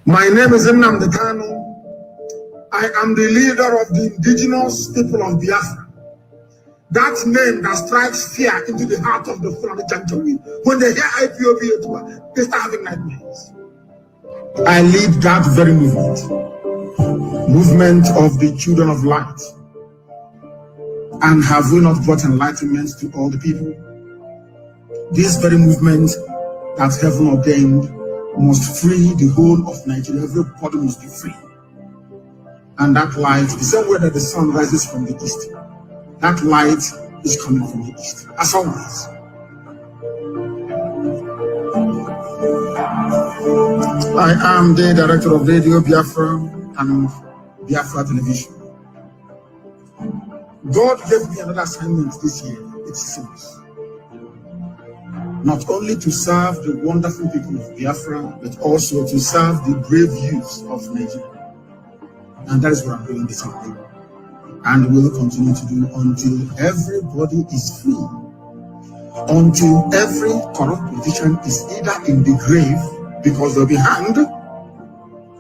My name is Nnamdi Kanu. I am the leader of the indigenous people of Biafra. That name that strikes fear into the heart of the Fulani Janjaweed. When they hear Ipob, they start having nightmares. I lead that very movement of the children of light. And have we not brought enlightenment to all the people? This very movement that heaven ordained must free the whole of Nigeria. Everybody must be free. And that light, the same way that the sun rises from the east, that light is coming from the east, as always. I am the director of Radio Biafra and Biafra Television. God gave me another assignment this year. It's simple. Not only to serve the wonderful people of Biafra, but also to serve the brave youth of Nigeria. And that is what I'm doing this evening. And will continue to do until everybody is free. Until every corrupt politician is either in the grave because they'll be hanged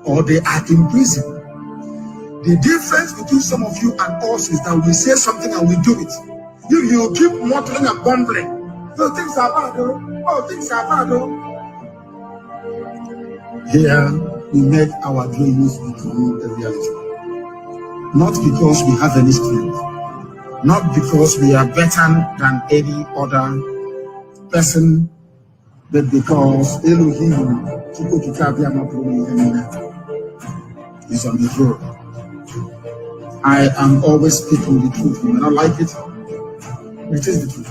or they are in prison. The difference between some of you and us is that we say something and we do it. You keep muttering and bumbling. So things are bad, though. Oh, things are bad, though. Here, we make our dreams become a reality. Not because we have any strength, not because we are better than any other person, but because Elohim is on the throne. I am always speaking the truth. You may not like it, but it is the truth.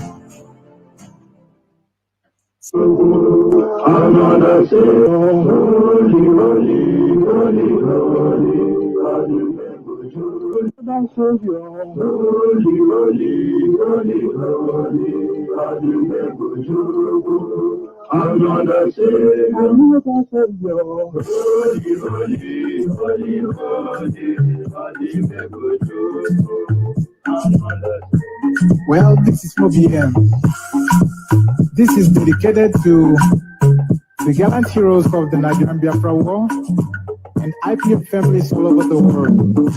Well, this is OBM. This is dedicated to the gallant heroes of the Nigerian Biafra War and Ipob families all over the world.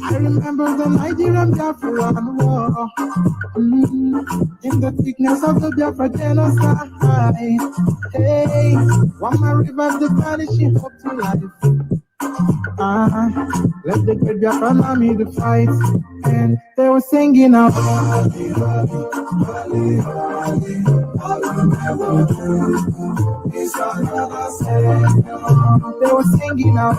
I remember the Nigerian Biafra War in the thickness of the Biafra Genocide. Hey, one man revived the vanishing hope to life. Let the great Biafra army to fight, and they were singing out. They were singing out.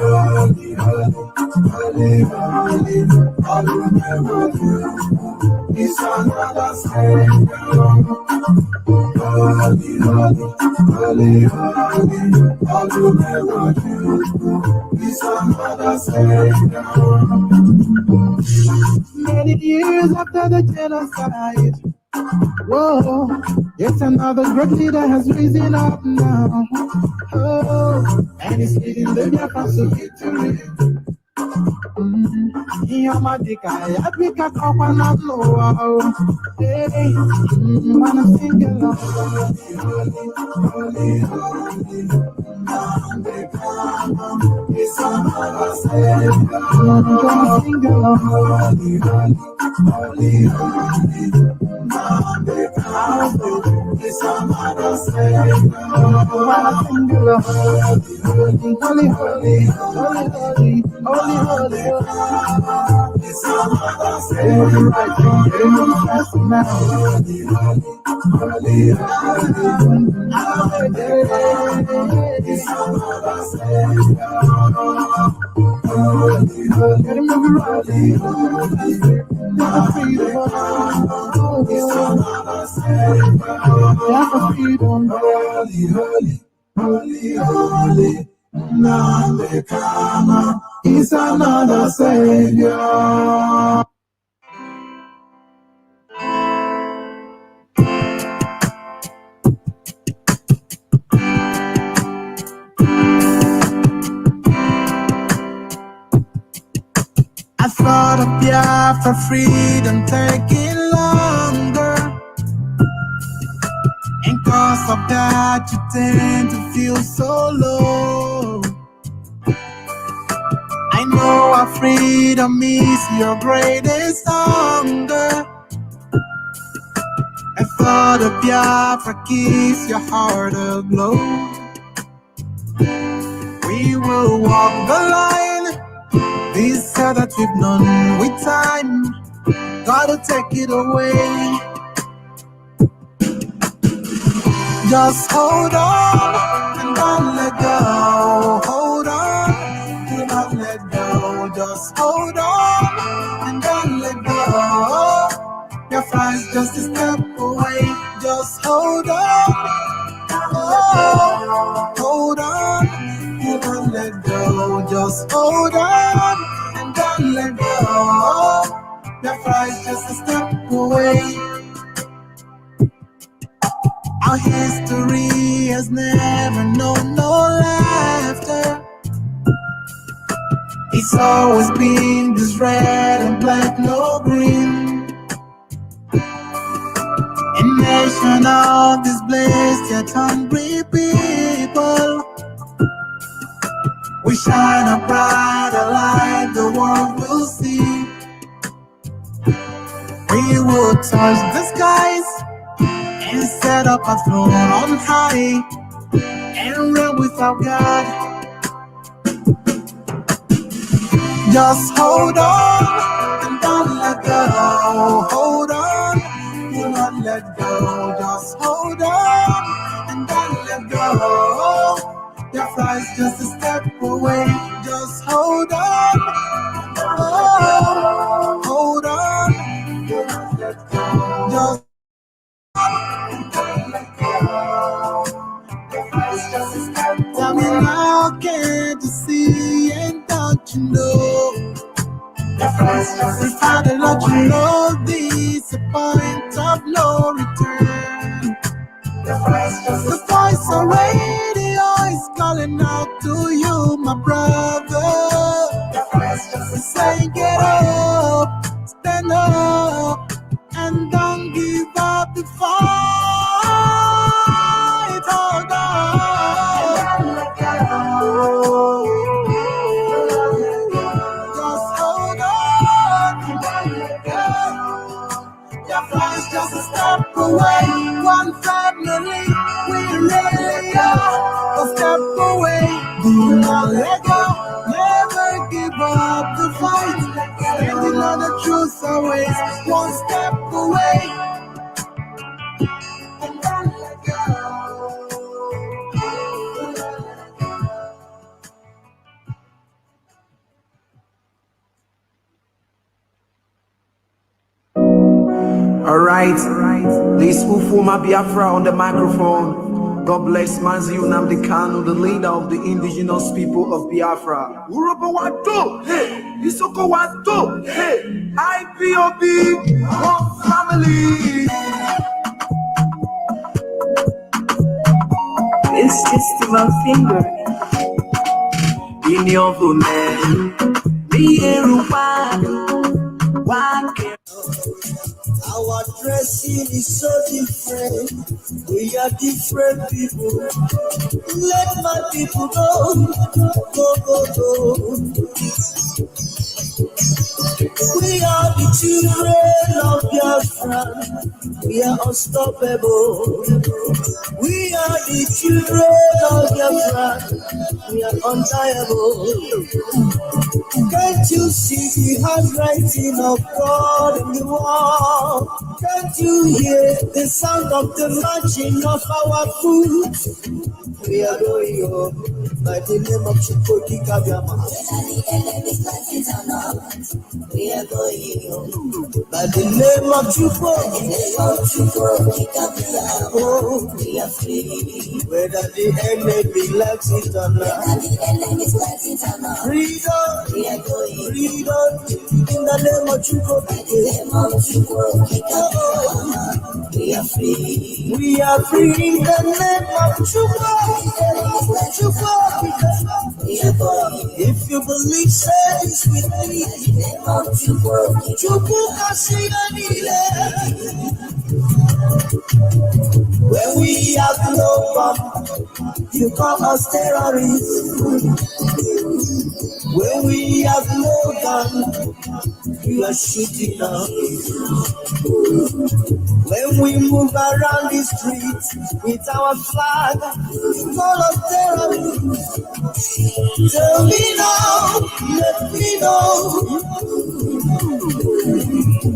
Many years after the genocide, whoa, yet another great leader has risen up now. Oh, and he's leading the Biafra to victory. Yamadika, Yabika, Kapana, Loa. Hey, wanna sing along. It's another savior. Wanna sing along. It's another savior. Wanna sing along. Holy, holy, holy, holy, holy, holy. It's another savior. Right, getting on the fast now. Holy, holy, it's another savior. Get him over right. It's another savior. Holy, holy, Nnamdi Kanu is another savior. I thought of Biafra freedom taking longer, and cause of that you tend to feel so low. Our freedom is your greatest hunger. And for the Biafra keeps your heart aglow. We will walk the line, this hell that we've known with time. Gotta take it away. Just hold on and don't let go. Hold on, do not let go. Just hold on and don't let go. Your friend's just a step away. Just hold on. Oh, hold on, do not let go. Just hold on and don't let go. Your friend's just a step away. Our history has never known no laughter. It's always been this red and black, no green. A nation of this blessed yet hungry people. We shine a brighter light the world will see. We will touch the skies and set up a throne on high and reign without God. Just hold on and don't let go. Hold on, do not let go. Just hold on and don't let go. Your flight's just a step away. Just hold on. Oh, hold on. Do not let go. Just tell me now, can't you see and don't you know? If I did let you know this a point of no return. The voice of radio is calling out to you, my brother. Saying get up, stand up, and don't give up the fight. Hold on. Just hold on. Your flight's just a step away. One family, we really are a step away. Do not let go. Never give up the fight. Standing on the truth always. One step away. And don't let go. Alright, this Ufuma Biafra on the microphone. God bless Mazi Nnamdi Kanu'S, the leader of the indigenous people of Biafra. Urobo Wado, hey, Isoko Wado, hey, Ipob, one family. It's just my finger In your name, be Our dressing is so different. We are different people. Let my people go. Go, go, go. We are the children of Biafra. We are unstoppable. We are the children of Biafra. We are untiable. Can't you see the handwriting of God in the wall? Can't you hear the sound of the marching of our foot? We are going home by the name of Chukwoki Kabiama. We are going home by the name of Chukwoki Kabiama. Oh, we are free. Whether the enemy likes it or not. Freedom. We are going freedom in the name of Chukwoki. We are free. We are free in the name of Chukwoki. If you believe, say this with me. When we have no bomb, you call us terrorists. When we have no gun, you are shooting us. When we move around the streets with our flag, full of terror. Tell me now, let me know.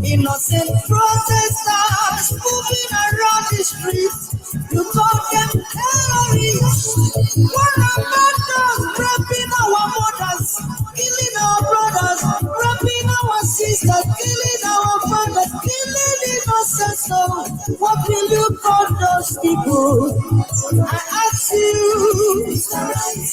Innocent protesters moving around the streets. You call them terrorists. What about us raping our mothers, killing our brothers, raping our sisters, killing our fathers, killing innocent souls? What will you call those people? I ask you, Mr. Right.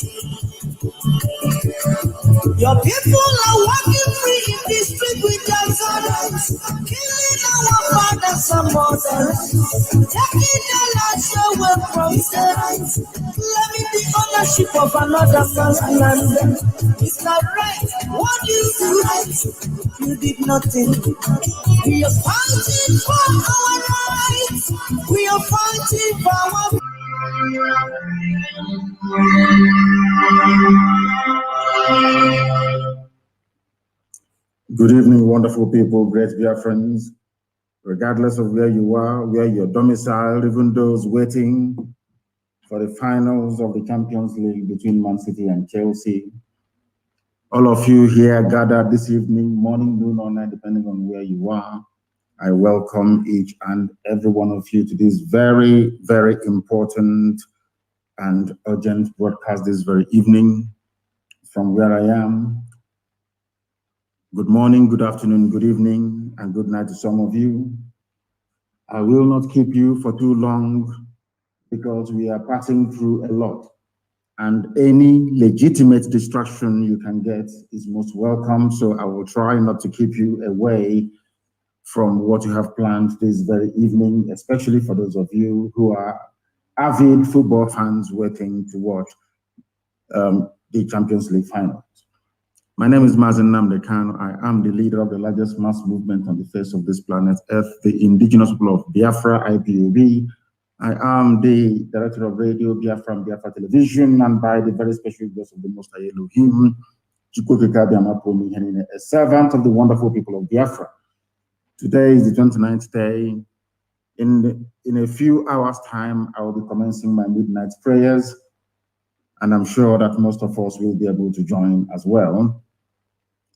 Your people are walking free in the street with their sons, killing our fathers and mothers, taking their lives away from them, claiming the ownership of another man's land. It's not right. What do you do? You did nothing. We are fighting for our rights. We are fighting for our. Good evening, wonderful people, great Biafrans, regardless of where you are, where you're domiciled, even those waiting for the finals of the Champions League between Man City and Chelsea. All of you here gathered this evening, morning, noon, or night, depending on where you are. I welcome each and every one of you to this very, very important and urgent broadcast this very evening from where I am. Good morning, good afternoon, good evening, and good night to some of you. I will not keep you for too long because we are passing through a lot, and any legitimate distraction you can get is most welcome. So I will try not to keep you away from what you have planned this very evening, especially for those of you who are avid football fans waiting to watch the Champions League finals. My name is Mazi Nnamdi Kanu'S. I am the leader of the largest mass movement on the face of this planet Earth, the indigenous people of Biafra, Ipob. I am the director of radio Biafra and Biafra television, and by the very special grace of the Most High Elohim, a servant of the wonderful people of Biafra. Today is the 29th day. In a few hours' time, I will be commencing my midnight prayers, and I'm sure that most of us will be able to join as well.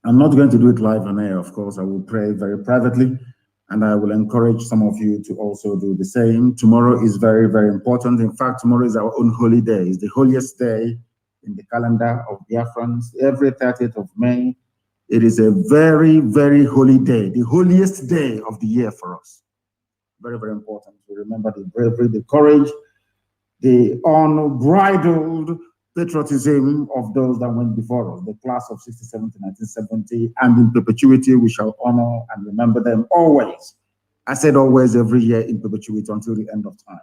I'm not going to do it live on air, of course. I will pray very privately, and I will encourage some of you to also do the same. Tomorrow is very, very important. In fact, tomorrow is our own holy day. It's the holiest day in the calendar of Biafrans. Every 30th of May, it is a very, very holy day, the holiest day of the year for us. Very, very important. We remember the bravery, the courage, the unbridled patriotism of those that went before us, the class of 67 to 1970, and in perpetuity we shall honor and remember them always. I said always, every year, in perpetuity until the end of time.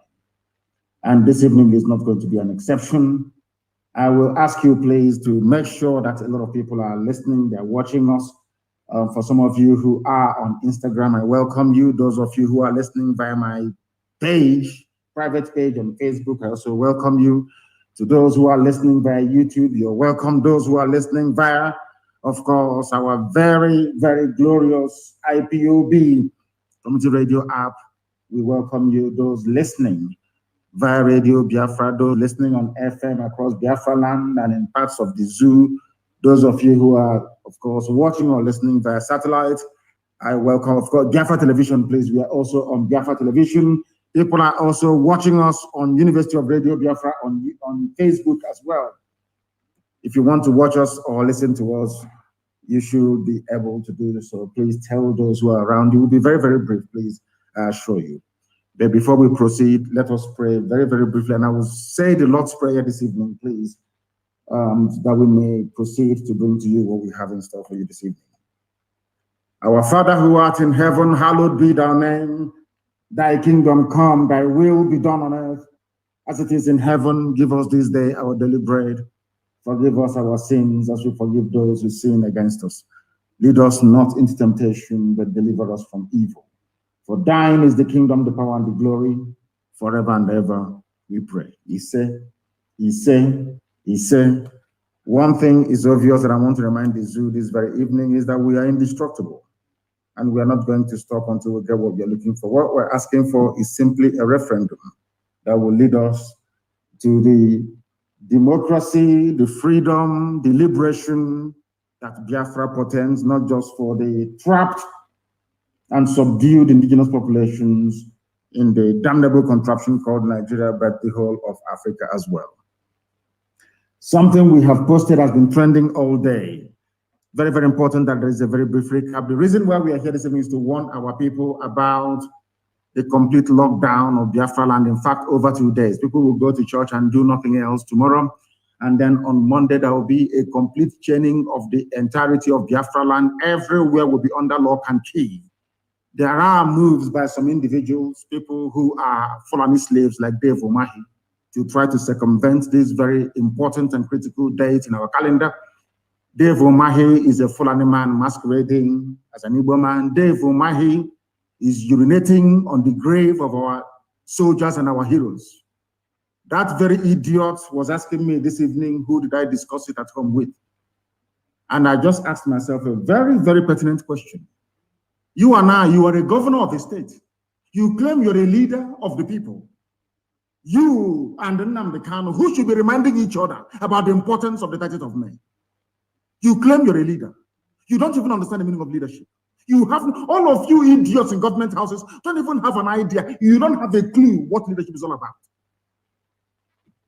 And this evening is not going to be an exception. I will ask you please to make sure that a lot of people are listening, they're watching us. For some of you who are on Instagram, I welcome you. Those of you who are listening via my page, private page on Facebook, I also welcome you. To those who are listening via YouTube, you're welcome. Those who are listening via, of course, our very, very glorious Ipob community radio app, we welcome you. Those listening via Radio Biafra, those listening on FM across Biafra land and in parts of the zoo, those of you who are, of course, watching or listening via satellite, I welcome, of course, Biafra Television, please. We are also on Biafra Television. People are also watching us on University of Radio Biafra on Facebook as well. If you want to watch us or listen to us, you should be able to do so. Please tell those who are around you. We'll be very, very brief, please, I assure you. But before we proceed, let us pray very, very briefly. And I will say the Lord's Prayer this evening, please, that we may proceed to bring to you what we have in store for you this evening. Our Father who art in heaven, hallowed be thy name. Thy kingdom come, thy will be done on earth as it is in heaven. Give us this day our daily bread. Forgive us our sins as we forgive those who sin against us. Lead us not into temptation, but deliver us from evil. For thine is the kingdom, the power, and the glory, forever and ever, we pray. He said, One thing is obvious that I want to remind the zoo this very evening is that we are indestructible, and we are not going to stop until we get what we are looking for. What we're asking for is simply a referendum that will lead us to the democracy, the freedom, the liberation that Biafra portends, not just for the trapped and subdued indigenous populations in the damnable contraption called Nigeria, but the whole of Africa as well. Something we have posted has been trending all day. Very, very important that there is a very brief recap. The reason why we are here this evening is to warn our people about the complete lockdown of Biafra land. In fact, over 2 days, people will go to church and do nothing else tomorrow. And then on Monday, there will be a complete chaining of the entirety of Biafra land. Everywhere will be under lock and key. There are moves by some individuals, people who are Fulani slaves like Dave Umahi, to try to circumvent this very important and critical date in our calendar. Dave Umahi is a Fulani man masquerading as an Igbo man. Dave Umahi is urinating on the grave of our soldiers and our heroes. That very idiot was asking me this evening, who did I discuss it at home with? And I just asked myself a very, very pertinent question. You and I, you are a governor of a state. You claim you're a leader of the people. You and Nnamdi Kanu, who should be reminding each other about the importance of the 30th of May. You claim you're a leader. You don't even understand the meaning of leadership. You have, all of you idiots in government houses don't even have an idea. You don't have a clue what leadership is all about.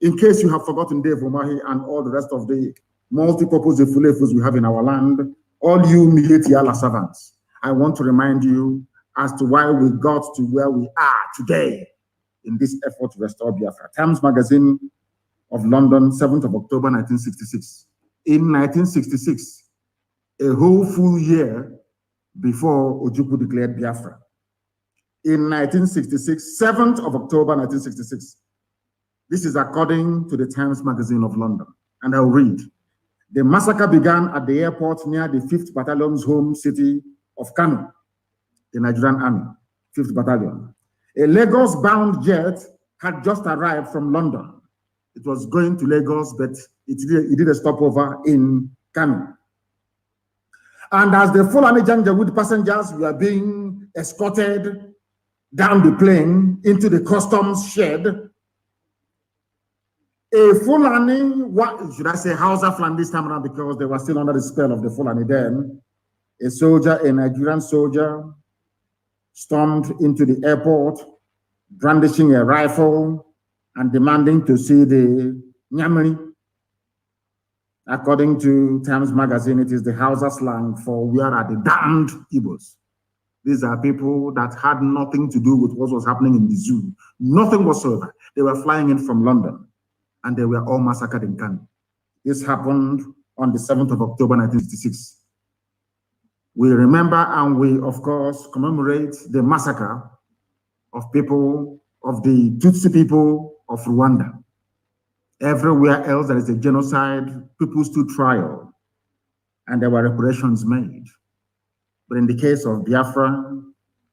In case you have forgotten Dave Umahi and all the rest of the multi-purpose Fulefus we have in our land, all you Miletiala servants, I want to remind you as to why we got to where we are today in this effort to restore Biafra. Times Magazine of London, 7th of October, 1966. In 1966, a whole full year before Ojukwu declared Biafra. In 1966, 7th of October, 1966. This is according to the Times Magazine of London. And I'll read. The massacre began at the airport near the 5th Battalion's home city of Kanu, the Nigerian Army, 5th Battalion. A Lagos-bound jet had just arrived from London. It was going to Lagos, but it did a stopover in Kanu. And as the Fulani Janjaweed passengers were being escorted down the plane into the customs shed, a Fulani, what should I say, Hausa Fulani this time around because they were still under the spell of the Fulani then, a soldier, a Nigerian soldier, stormed into the airport, brandishing a rifle and demanding to see the Nyamiri. According to Times Magazine, it is the Hausa slang for where are the damned Igbos. These are people that had nothing to do with what was happening in the zoo. Nothing whatsoever. They were flying in from London and they were all massacred in Kanu. This happened on the 7th of October, 1966. We remember and we, of course, commemorate the massacre of people, of the Tutsi people of Rwanda. Everywhere else there is a genocide, people stood trial, and there were reparations made. But in the case of Biafra,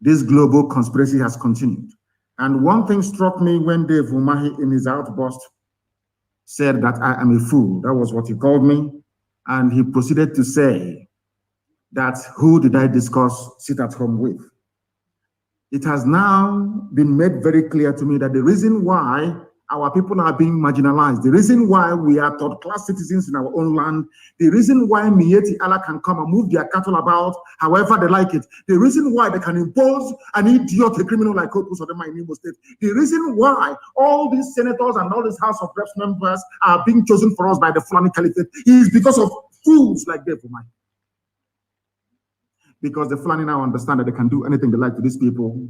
this global conspiracy has continued. And one thing struck me when Dave Umahi in his outburst said that I am a fool. That was what he called me. And he proceeded to say that who did I sit at home with? It has now been made very clear to me that the reason why our people are being marginalized, the reason why we are third-class citizens in our own land, the reason why Mieti Allah can come and move their cattle about however they like it, the reason why they can impose an idiot, a criminal like Opus or in Imo State, the reason why all these senators and all these House of Reps members are being chosen for us by the Fulani Caliphate is because of fools like Dave Umahi. Because the Fulani now understand that they can do anything they like to these people,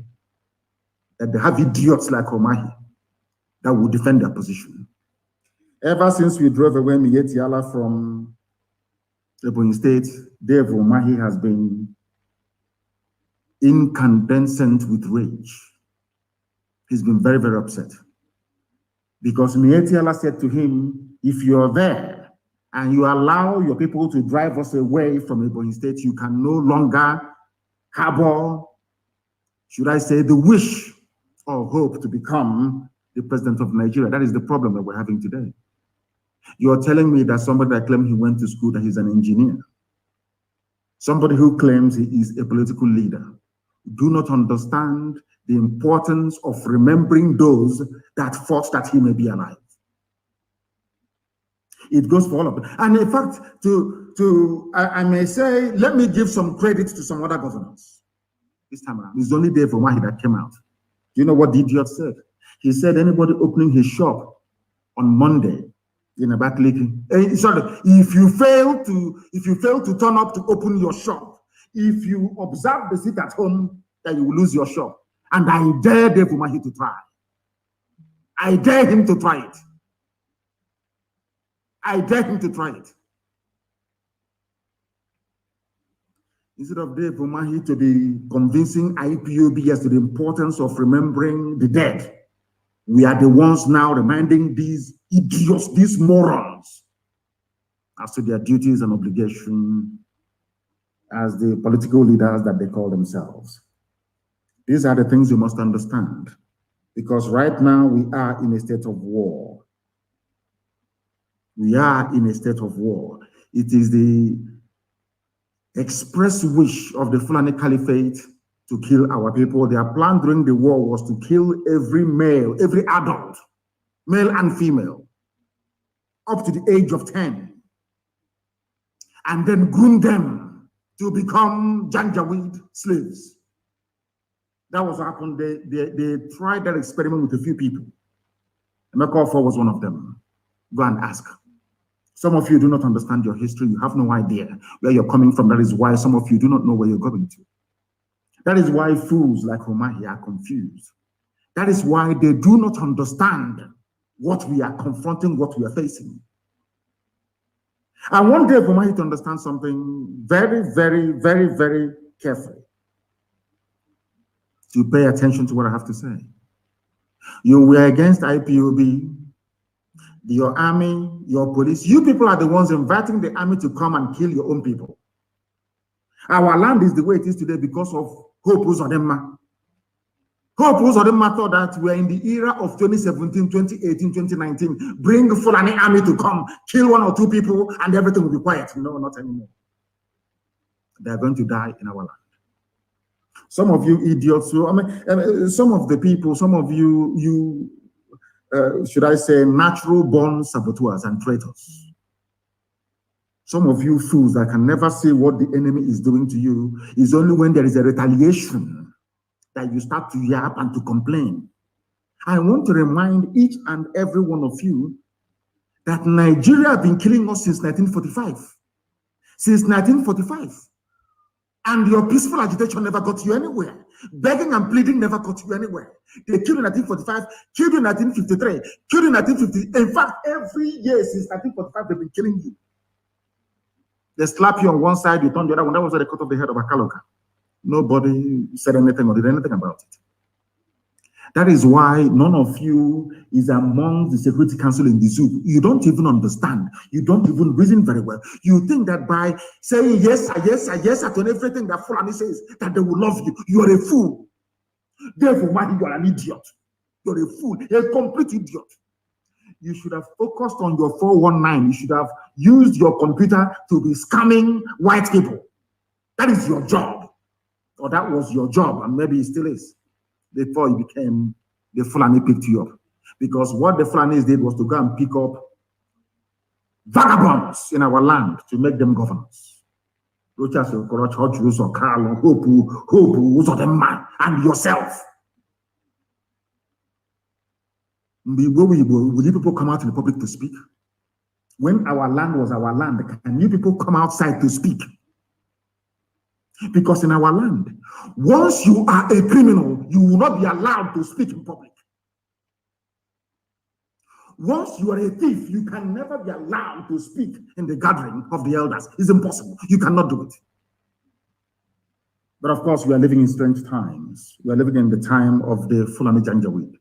that they have idiots like Umahi that will defend their position. Ever since we drove away Mieti Allah from Ebonyi State, Dave Umahi has been incandescent with rage. He's been very, very upset. Because Mieti Allah said to him, if you're there and you allow your people to drive us away from Ebonyi State, you can no longer harbor, should I say, the wish or hope to become the president of Nigeria. That is the problem that we're having today. You're telling me that somebody that claims he went to school, that he's an engineer, somebody who claims he is a political leader, do not understand the importance of remembering those that fought that he may be alive. It goes for all of them. And in fact, I may say, let me give some credit to some other governors. This time around, it's only Dave Umahi that came out. Do you know what the idiot said? He said, anybody opening his shop on Monday in a Abakaliki, sorry, if you fail to turn up to open your shop, if you observe the seat at home, that you will lose your shop. And I dare Dave Umahi to try. I dare him to try it. I dare him to try it. Instead of Dave Umahi to be convincing IPOB as to the importance of remembering the dead, we are the ones now reminding these idiots, these morons, as to their duties and obligations as the political leaders that they call themselves. These are the things you must understand, because right now we are in a state of war. We are in a state of war. It is the express wish of the Fulani Caliphate to kill our people. Their plan during the war was to kill every male, every adult, male and female, up to the age of 10, and then groom them to become Janjaweed slaves. That was what happened. They tried that experiment with a few people. Emeka was one of them. Go and ask. Some of you do not understand your history. You have no idea where you're coming from. That is why some of you do not know where you're going to. That is why fools like Umahi are confused. That is why they do not understand what we are confronting, what we are facing. I want Dave Umahi to understand something very, very, very, very carefully. To pay attention to what I have to say. You were against IPOB, your army, your police. You people are the ones inviting the army to come and kill your own people. Our land is the way it is today because of Hope Uzodinma. Hope Uzodinma thought that we are in the era of 2017, 2018, 2019. Bring the Fulani army to come, kill one or two people, and everything will be quiet. No, not anymore. They are going to die in our land. Some of you idiots, some of the people, some of you, should I say, natural-born saboteurs and traitors. Some of you fools that can never see what the enemy is doing to you is only when there is a retaliation that you start to yap and to complain. I want to remind each and every one of you that Nigeria has been killing us since 1945. Since 1945. And your peaceful agitation never got you anywhere. Begging and pleading never got you anywhere. They killed in 1945, killed in 1953, killed in 1950. In fact, every year since 1945, they've been killing you. They slap you on one side, you turn the other one. That was why they cut off the head of Akaloka. Nobody said anything or did anything about it. That is why none of you is among the Security Council in the zoo. You don't even understand. You don't even reason very well. You think that by saying yes, yes, yes, to everything that Fulani says, that they will love you. You are a fool. Therefore, you are an idiot. You're a fool, a complete idiot. You should have focused on your 419. You should have used your computer to be scamming white people. That is your job. Or that was your job, and maybe it still is. Before you became, the Fulani picked you up. Because what the Fulanis did was to go and pick up vagabonds in our land to make them governors. And yourself. Will you people come out in the public to speak? When our land was our land, can you people come outside to speak? Because in our land, once you are a criminal, you will not be allowed to speak in public. Once you are a thief, you can never be allowed to speak in the gathering of the elders. It's impossible. You cannot do it. But of course, we are living in strange times. We are living in the time of the Fulani Janjaweed.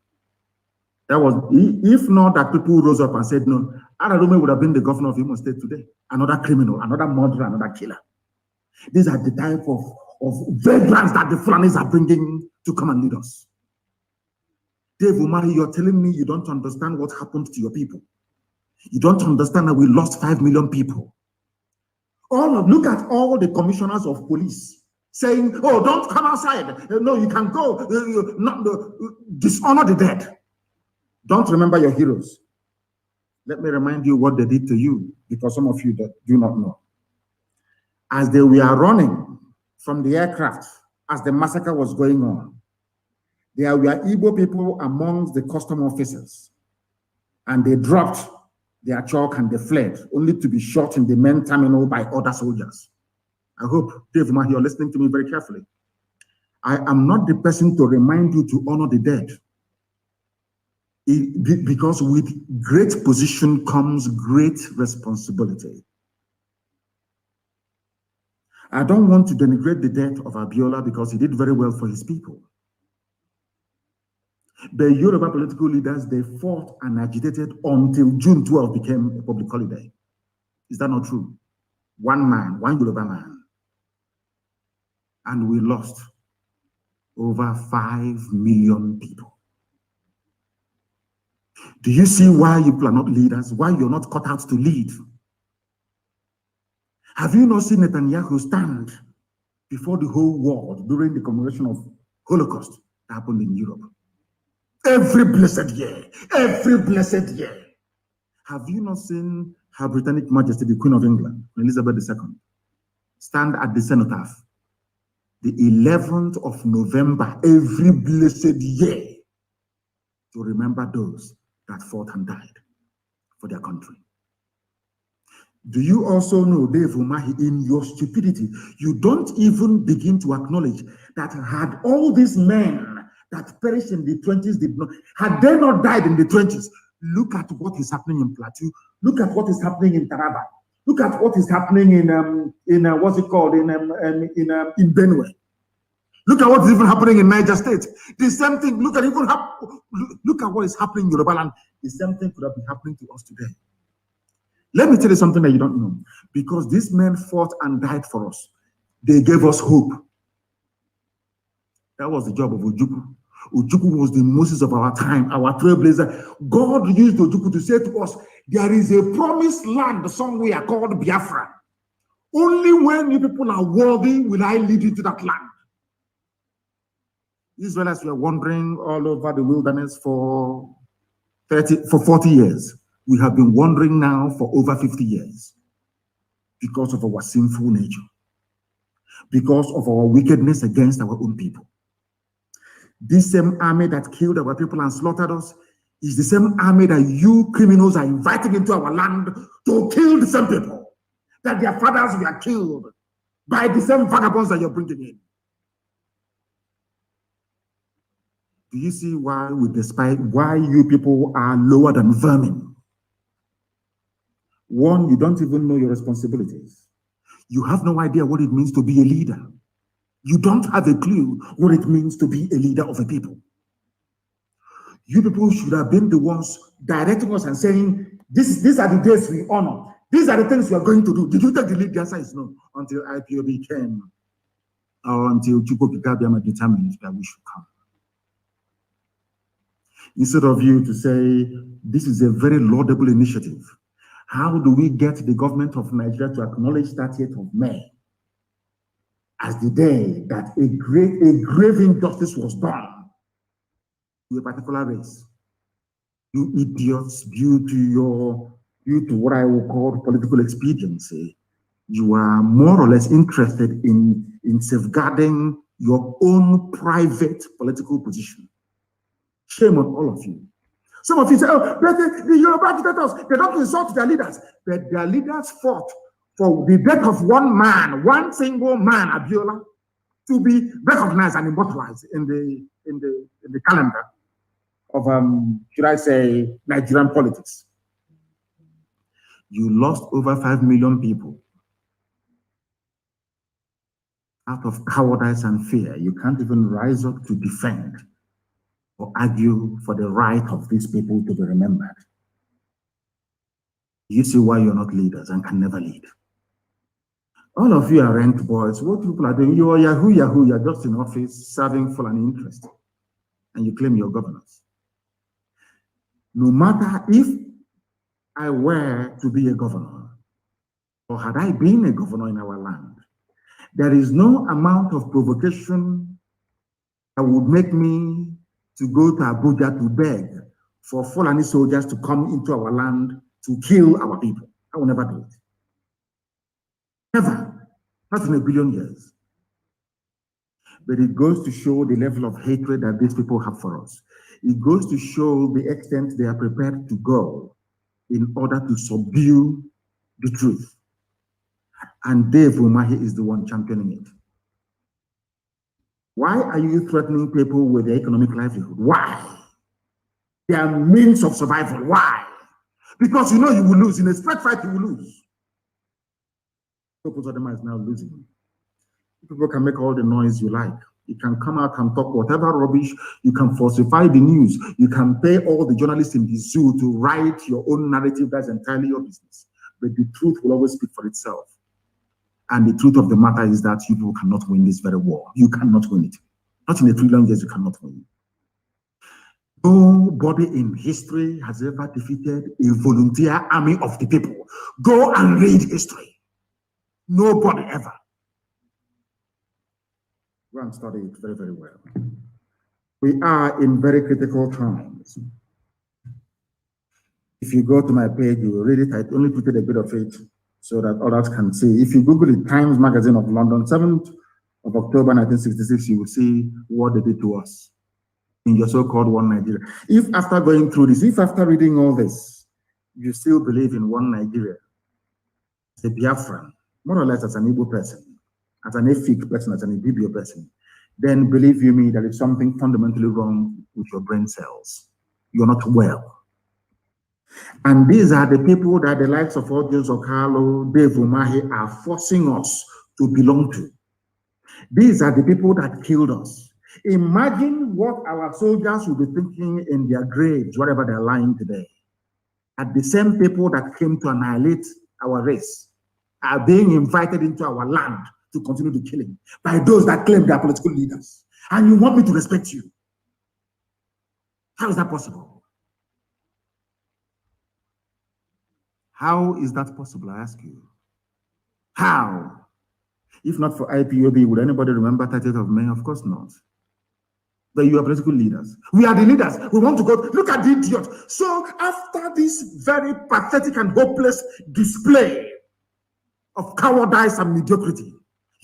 That was, if not that people rose up and said, no, Aradume would have been the governor of Imo State today. Another criminal, another murderer, another killer. These are the type of vagrants that the Fulanis are bringing to come and lead us. Dave Umahi, you're telling me you don't understand what happened to your people. You don't understand that we lost 5 million people. Look at all the commissioners of police saying, oh, don't come outside. No, you can go. Dishonor the dead. Don't remember your heroes. Let me remind you what they did to you, because some of you do not know. As they were running from the aircraft, as the massacre was going on, there were Igbo people amongst the custom officers, and they dropped their chalk and they fled, only to be shot in the main terminal by other soldiers. I hope, Dave, you're listening to me very carefully. I am not the person to remind you to honor the dead. Because with great position comes great responsibility. I don't want to denigrate the death of Abiola because he did very well for his people. The Yoruba political leaders, they fought and agitated until June 12 became a public holiday. Is that not true? One man, one Yoruba man. And we lost over 5 million people. Do you see why you are not leaders? Why you're not cut out to lead? Have you not seen Netanyahu stand before the whole world during the commemoration of Holocaust that happened in Europe? Every blessed year, every blessed year. Have you not seen Her Britannic Majesty, the Queen of England, Elizabeth II, stand at the cenotaph the 11th of November every blessed year to remember those that fought and died for their country? Do you also know, Dave Umahi, in your stupidity, you don't even begin to acknowledge that had all these men that perished in the 20s had they not died in the 20s, look at what is happening in Plateau, look at what is happening in Taraba, look at what is happening in what's it called, in Benue. Look at what is even happening in Niger State. The same thing. Look at what is happening in Yoruba land. The same thing could have been happening to us today. Let me tell you something that you don't know. Because these men fought and died for us. They gave us hope. That was the job of Ojukwu. Ojukwu was the Moses of our time, our trailblazer. God used Ojukwu to say to us, there is a promised land somewhere called Biafra. Only when you people are worthy will I lead you to that land. Israelites were wandering all over the wilderness for 40 years. We have been wandering now for over 50 years because of our sinful nature, because of our wickedness against our own people. This same army that killed our people and slaughtered us is the same army that you criminals are inviting into our land to kill the same people, that their fathers were killed by the same vagabonds that you're bringing in. Do you see why we despise, why you people are lower than vermin? One, you don't even know your responsibilities. You have no idea what it means to be a leader. You don't have a clue what it means to be a leader of a people. You people should have been the ones directing us and saying, these are the days we honor. These are the things we are going to do. Did you take the lead? The answer is no, until IPOB came, or until Chukwu Kikabiama determined that we should come. Instead of you to say, this is a very laudable initiative. How do we get the government of Nigeria to acknowledge 30th of May as the day that a grave injustice was done to a particular race? You idiots, due to what I will call political expediency, you are more or less interested in safeguarding your own private political position. Shame on all of you. Some of you say, oh, the Yoruba agitators, they don't insult their leaders. But their leaders fought for the death of one man, one single man, Abiola, to be recognized and immortalized in the calendar of, should I say, Nigerian politics. You lost over 5 million people out of cowardice and fear. You can't even rise up to defend or argue for the right of these people to be remembered. You see why you're not leaders and can never lead. All of you are rent boys. What people are doing, you are Yahoo, you're just in office serving for an interest, and you claim you're governors. No matter if I were to be a governor, or had I been a governor in our land, there is no amount of provocation that would make me to go to Abuja to beg for Fulani soldiers to come into our land to kill our people. I will never do it. Never. Not in a billion years. But it goes to show the level of hatred that these people have for us. It goes to show the extent they are prepared to go in order to subdue the truth. And Dave Umahi is the one championing it. Why are you threatening people with their economic livelihood? Why? Their means of survival. Why? Because you know you will lose. In a straight fight, you will lose. Purpose of them is now losing. People can make all the noise you like. You can come out and talk whatever rubbish. You can falsify the news. You can pay all the journalists in the zoo to write your own narrative. That's entirely your business. But the truth will always speak for itself. And the truth of the matter is that you people cannot win this very war. You cannot win it. Not in a trillion years, you cannot win. Nobody in history has ever defeated a volunteer army of the people. Go and read history. Nobody ever. Go and study it very, very well. We are in very critical times. If you go to my page, you will read it. I only put a bit of it so that others can see. If you Google it, Times Magazine of London, 7th of October 1966, you will see what they did to us in your so-called one Nigeria. If after going through this, if after reading all this, you still believe in one Nigeria, as a Biafran, more or less as an Igbo person, as an Efik person, as an Ibibio person, then believe you me, there is something fundamentally wrong with your brain cells. You're not well. And these are the people that the likes of Audios Okalo, Dave Umahi are forcing us to belong to. These are the people that killed us. Imagine what our soldiers will be thinking in their graves, wherever they're lying today. At the same people that came to annihilate our race are being invited into our land to continue the killing by those that claim they are political leaders. And you want me to respect you? How is that possible? How is that possible, I ask you? How? If not for IPOB, would anybody remember 30th of May? Of course not. But you are political leaders. We are the leaders. We want to go. Look at the idiot. So after this very pathetic and hopeless display of cowardice and mediocrity,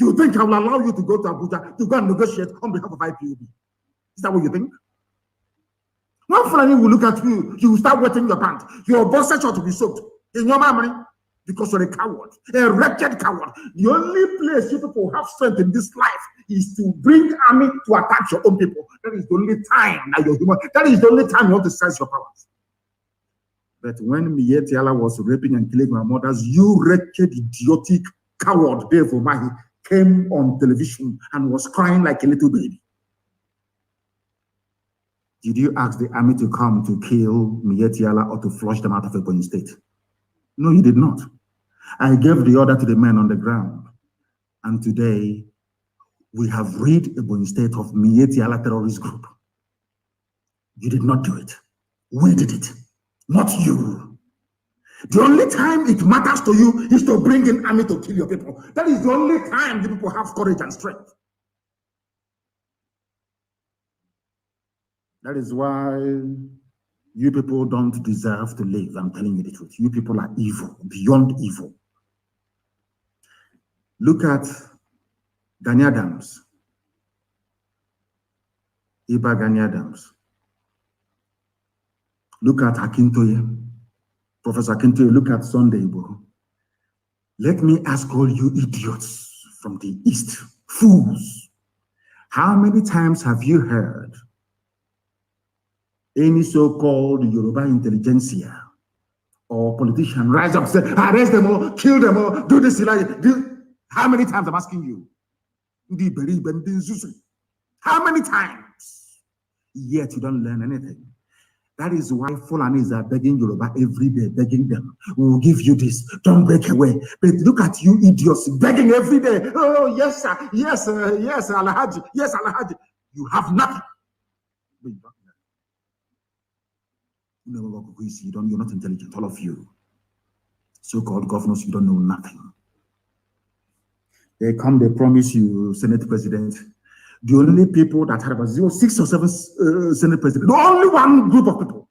you think I will allow you to go to Abuja to go and negotiate on behalf of IPOB? Is that what you think? One Fulani will look at you, you will start wetting your pants. Your boxer short will be soaked in your memory because you're a coward, a wretched coward. The only place you people have strength in this life is to bring army to attack your own people. That is the only time that you're human. That is the only time you want to exercise your powers. But when Mietiala was raping and killing my mothers, you wretched, idiotic coward, Dave Umahi, came on television and was crying like a little baby. Did you ask the army to come to kill Mietiala or to flush them out of Ebonyi State? No, you did not. I gave the order to the men on the ground. And today, we have rid Ebonyi State of Mietiala terrorist group. You did not do it. We did it, not you. The only time it matters to you is to bring in army to kill your people. That is the only time the people have courage and strength. That is why you people don't deserve to live. I'm telling you the truth. You people are evil, beyond evil. Look at Gani Adams. Iba Gani Adams. Look at Akintoye. Professor Akintoye, look at Sunday Igboho. Let me ask all you idiots from the East, fools, how many times have you heard any so-called Yoruba intelligentsia or politician rise up and say, arrest them all, kill them all, do this, do? How many times I'm asking you? How many times? Yet you don't learn anything. That is why Fulanis are begging Yoruba every day, begging them, we will give you this, don't break away. But look at you idiots, begging every day. Oh, yes, sir, yes, yes, Alhaji, yes, Alhaji. You have nothing. You're not intelligent, all of you. So-called governors, you don't know nothing. They come, they promise you Senate president. The only people that had about 6 or 7 Senate presidents, the only one group of people,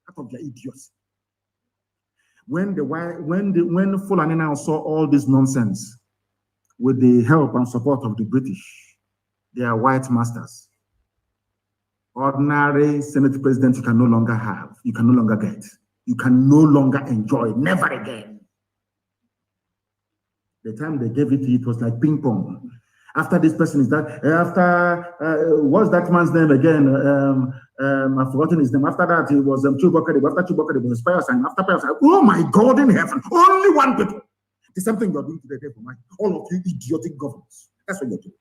out of their idiots. When Fulani now saw all this nonsense with the help and support of the British, they are white masters. Ordinary Senate president you can no longer have, you can no longer get, you can no longer enjoy, never again. The time they gave it, it was like ping pong. After this person is that, what's that man's name again? I've forgotten his name. After that, it was Chubakari. After Chubakari, it was Pius. And after Pius, oh my God in heaven, only one people. The same thing you're doing today, for mine. All of you idiotic governors. That's what you're doing.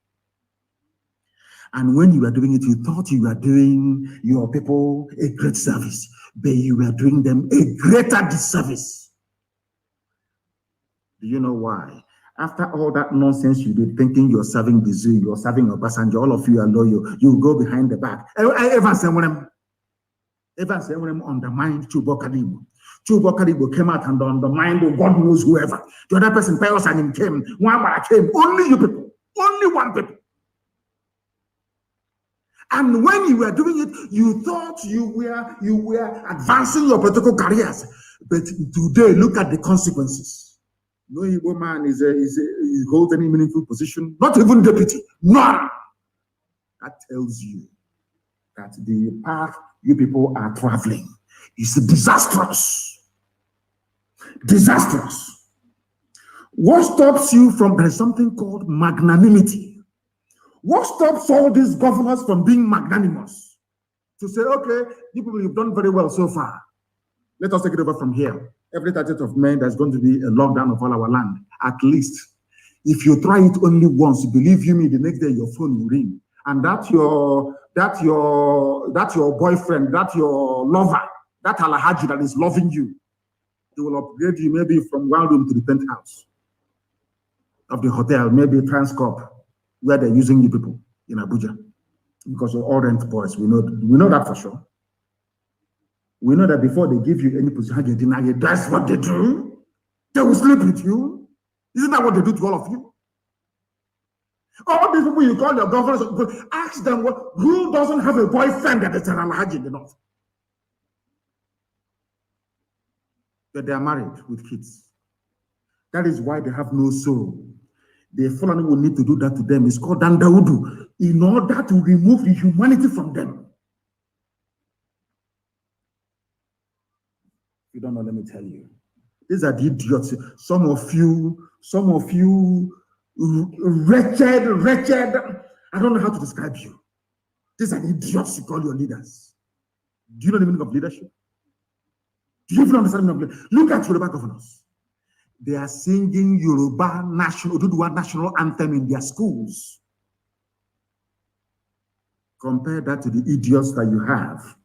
And when you were doing it, you thought you were doing your people a great service, but you were doing them a greater disservice. Do you know why? After all that nonsense you did, thinking you're serving the zoo, you're serving your passenger, all of you are loyal, you go behind the back. Evans undermined Chubakari. Chubakari came out and undermined God knows whoever. The other person, Pius and him came. One came. Only you people. Only one people. And when you were doing it, you thought you were advancing your political careers. But today, look at the consequences. No Igbo man holds any meaningful position, not even deputy, none. That tells you that the path you people are traveling is disastrous. Disastrous. What stops you from, there is something called magnanimity. What stops all these governors from being magnanimous? To say, okay, you people, you've done very well so far. Let us take it over from here. Every 30th of May, there's going to be a lockdown of all our land. At least, if you try it only once, believe you me, the next day your phone will ring, and that your boyfriend, that your lover, that Alhaji that is loving you, they will upgrade you maybe from one room to the penthouse of the hotel, maybe Transcorp, where they're using you people in Abuja, because you're all rent boys. We know that for sure. We know that before they give you any position, that's what they do. They will sleep with you. Isn't that what they do to all of you? All these people you call your governors, ask them who doesn't have a boyfriend that is an Alhaji in the north. But they are married with kids. That is why they have no soul. The Fulani will need to do that to them. It's called Dandaudu, in order to remove the humanity from them. You don't know, let me tell you. These are the idiots. Some of you, wretched. I don't know how to describe you. These are the idiots you call your leaders. Do you know the meaning of leadership? Do you even understand the meaning of leadership? Look at Yoruba governors. They are singing Yoruba national anthem in their schools. Compare that to the idiots that you have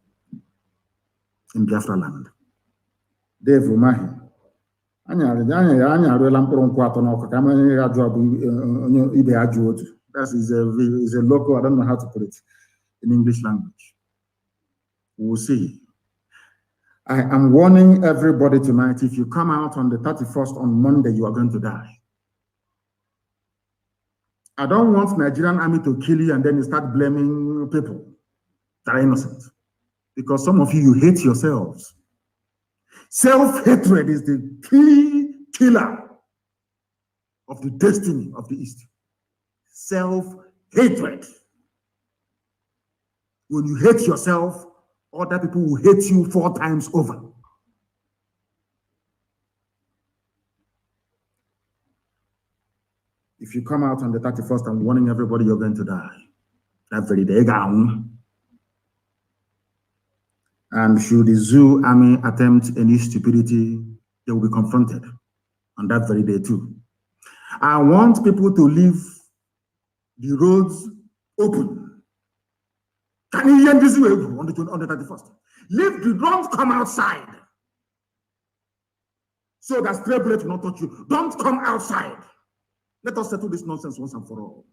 in Biafra land. Dave Umahi. That is a local, I don't know how to put it in English language. We'll see. I am warning everybody tonight, if you come out on the 31st on Monday, you are going to die. I don't want Nigerian army to kill you and then you start blaming people that are innocent. Because some of you hate yourselves. Self-hatred is the key killer of the destiny of the East. Self-hatred. When you hate yourself, other people will hate you 4 times over. If you come out on the 31st, I'm warning everybody you're going to die. That very day. And should the zoo army attempt any stupidity, they will be confronted on that very day too. I want people to leave the roads open. Can you hear this way on the 31st? Leave the roads, come outside. So that stray bullet will not touch you. Don't come outside. Let us settle this nonsense once and for all.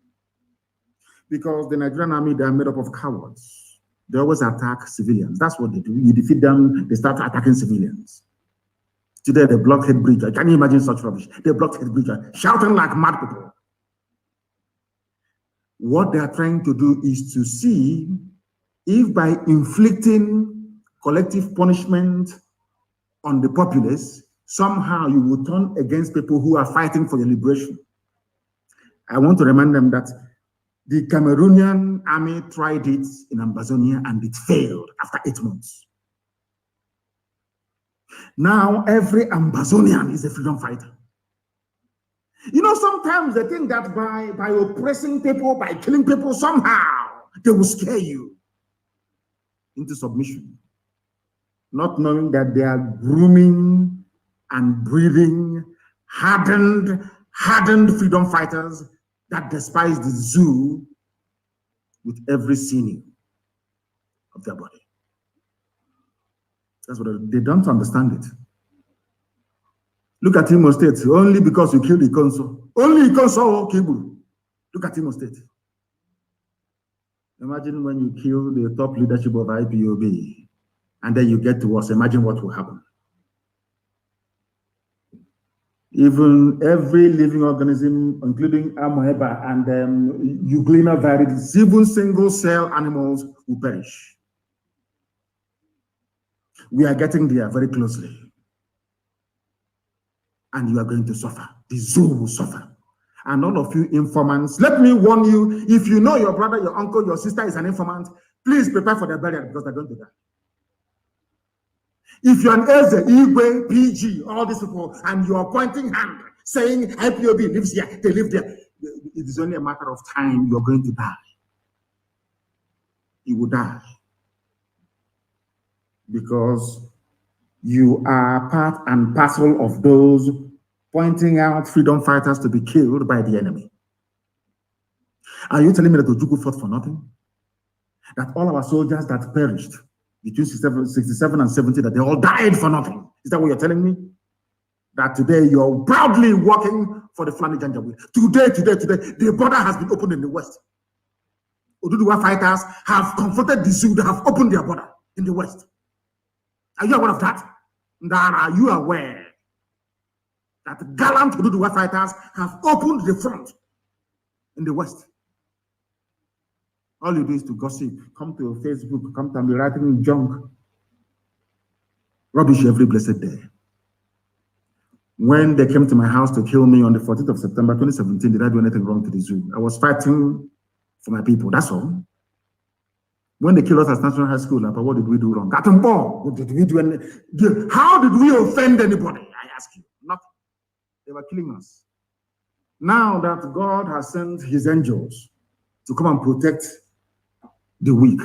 Because the Nigerian army, they are made up of cowards. They always attack civilians. That's what they do. You defeat them, they start attacking civilians. Today, they blockade bridge. Can you imagine such rubbish? They blockade bridge, shouting like mad people. What they are trying to do is to see if by inflicting collective punishment on the populace, somehow you will turn against people who are fighting for your liberation. I want to remind them that the Cameroonian army tried it in Ambazonia and it failed after 8 months. Now every Ambazonian is a freedom fighter. You know, sometimes they think that by oppressing people, by killing people, somehow they will scare you into submission, not knowing that they are grooming and breeding hardened freedom fighters that despise the zoo with every sinew of their body. That's what they don't understand it. Look at Imo State, only because you killed Ikonso. Only Ikonso Kibu. Look at Imo State. Imagine when you kill the top leadership of IPOB and then you get to us, imagine what will happen. Even every living organism, including amoeba and Euglena viridis, even single cell animals will perish. We are getting there very closely. And you are going to suffer. The zoo will suffer. And all of you informants, let me warn you, if you know your brother, your uncle, your sister is an informant, please prepare for their burial because they're going to die. If you're an Eze, Igwe, PG, all these people, and you are pointing hand, saying IPOB lives here, they live there, it is only a matter of time you're going to die. You will die. Because you are part and parcel of those pointing out freedom fighters to be killed by the enemy. Are you telling me that Ojukwu fought for nothing? That all our soldiers that perished between 67 and 70, that they all died for nothing? Is that what you're telling me? That today you're proudly working for the Fulani Janjaweed. Today, the border has been opened in the West. Oduduwa fighters have confronted the zoo, they have opened their border in the West. Are you aware of that? Are you aware that gallant Oduduwa fighters have opened the front in the West? All you do is to gossip, come to Facebook, come to me writing junk, rubbish every blessed day. When they came to my house to kill me on the 14th of September 2017, did I do anything wrong to the zoo? I was fighting for my people, that's all. When they killed us at National High School, what did we do wrong? What did we do? How did we offend anybody? I ask you. Nothing. They were killing us. Now that God has sent his angels to come and protect the weak,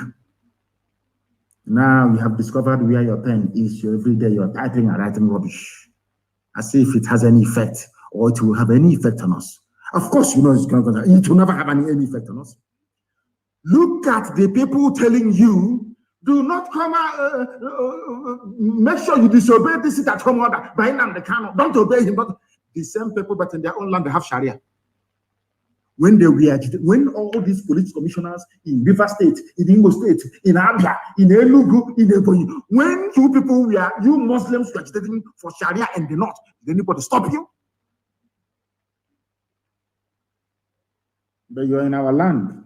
now you have discovered where your pen is. Every day you're typing and writing rubbish, as if it has any effect or it will have any effect on us. Of course, you know it will never have any effect on us. Look at the people telling you, do not come out, make sure you disobey this at home order by Nnamdi Kanu. Don't obey him. But the same people, but in their own land, they have Sharia. When they were, when all these police commissioners in River State, in Imo State, in Abia, in Enugu, in Ebonyi, when you people were, you Muslims were agitating for Sharia in the north, did anybody stop you? But you're in our land.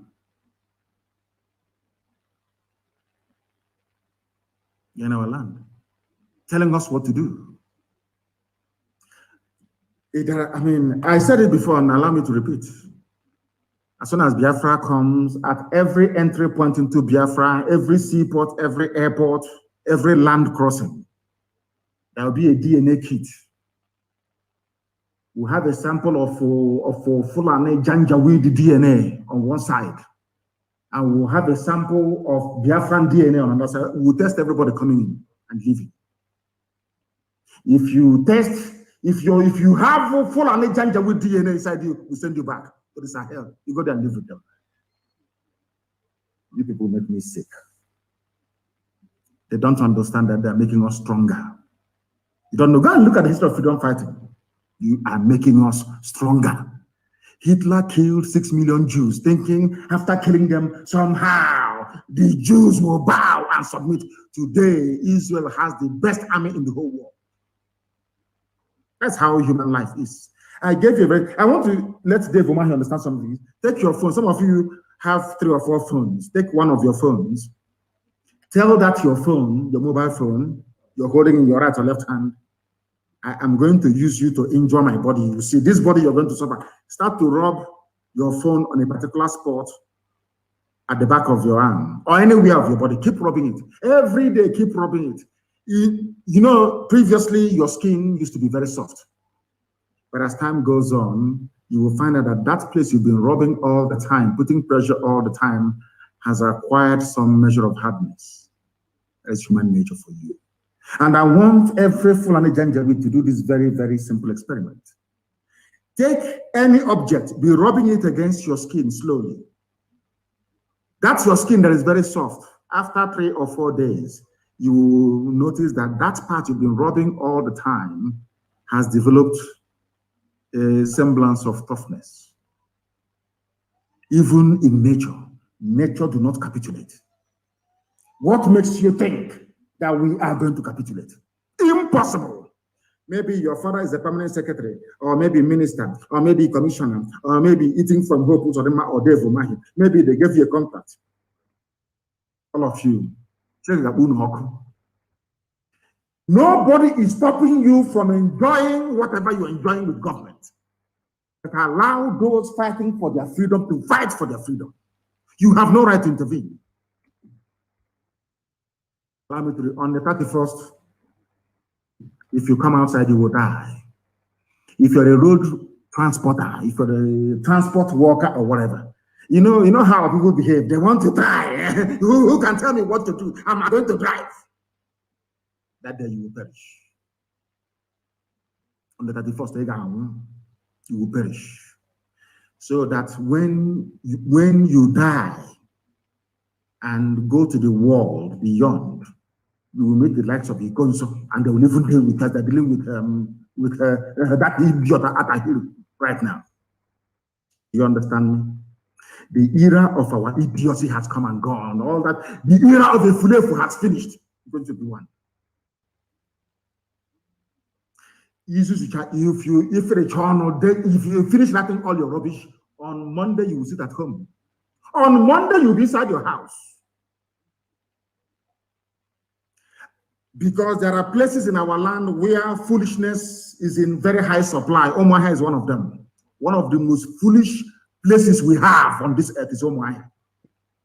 In our land, telling us what to do. I said it before and allow me to repeat. As soon as Biafra comes, at every entry point into Biafra, every seaport, every airport, every land crossing, there will be a DNA kit. We'll have a sample of Fulani Janjaweed DNA on one side. And we'll have a sample of Biafran DNA on another side. We'll test everybody coming in and leaving. If you have full Janjaweed with DNA inside you, we'll send you back to the Sahel. You go there and live with them. You people make me sick. They don't understand that they're making us stronger. You don't know. Go and look at the history of freedom fighting. You are making us stronger. Hitler killed 6 million Jews, thinking after killing them, somehow the Jews will bow and submit. Today, Israel has the best army in the whole world. That's how human life is. I gave you I want to let Dave Omahi understand something. Take your phone. Some of you have 3 or 4 phones. Take one of your phones. Tell that your phone, your mobile phone, you're holding in your right or left hand, I am going to use you to injure my body. You see, this body you're going to suffer. Start to rub your phone on a particular spot at the back of your arm or anywhere of your body. Keep rubbing it. Every day, keep rubbing it. You know, previously your skin used to be very soft. But as time goes on, you will find out that that place you've been rubbing all the time, putting pressure all the time, has acquired some measure of hardness. That's human nature for you. And I want every Fulani Janjaweed to do this very, very simple experiment. Take any object, be rubbing it against your skin slowly. That's your skin that is very soft. After 3 or 4 days, you will notice that that part you've been rubbing all the time has developed a semblance of toughness. Even in nature do not capitulate. What makes you think that we are going to capitulate? Impossible. Maybe your father is a permanent secretary, or maybe minister, or maybe commissioner, or maybe eating from Hope or Dave Omahi. Maybe they gave you a contract. All of you. Nobody is stopping you from enjoying whatever you're enjoying with government. But allow those fighting for their freedom to fight for their freedom. You have no right to intervene. On the 31st, if you come outside, you will die. If you're a road transporter, if you're a transport worker or whatever, you know how people behave. They want to die. Who can tell me what to do? Am I going to drive? That day you will perish. On the 31st, you will perish. So that when you die and go to the world beyond, you will meet the likes of Ikonso, and they will even deal with us. They're dealing with that idiot at Atahiru right now. You understand me? The era of our idiocy has come and gone. All that, the era of the Fulefu has finished. It's going to be one. If you finish writing all your rubbish, on Monday you will sit at home. On Monday you'll be inside your house. Because there are places in our land where foolishness is in very high supply. Omaha is one of them. One of the most foolish places we have on this earth is Omaha,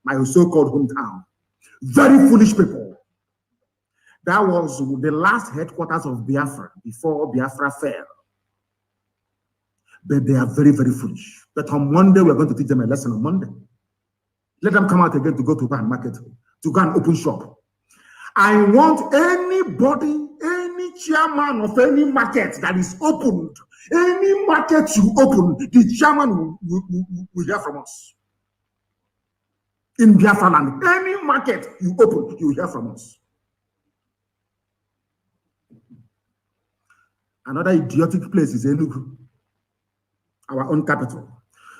my so-called hometown. Very foolish people. That was the last headquarters of Biafra before Biafra fell. But they are very, very foolish. But on Monday, we're going to teach them a lesson on Monday. Let them come out again to go to buy market, to go and open shop. I want anybody, any chairman of any market that is opened, any market you open, the chairman will hear from us. In Biafra land, any market you open, you will hear from us. Another idiotic place is Enugu, our own capital.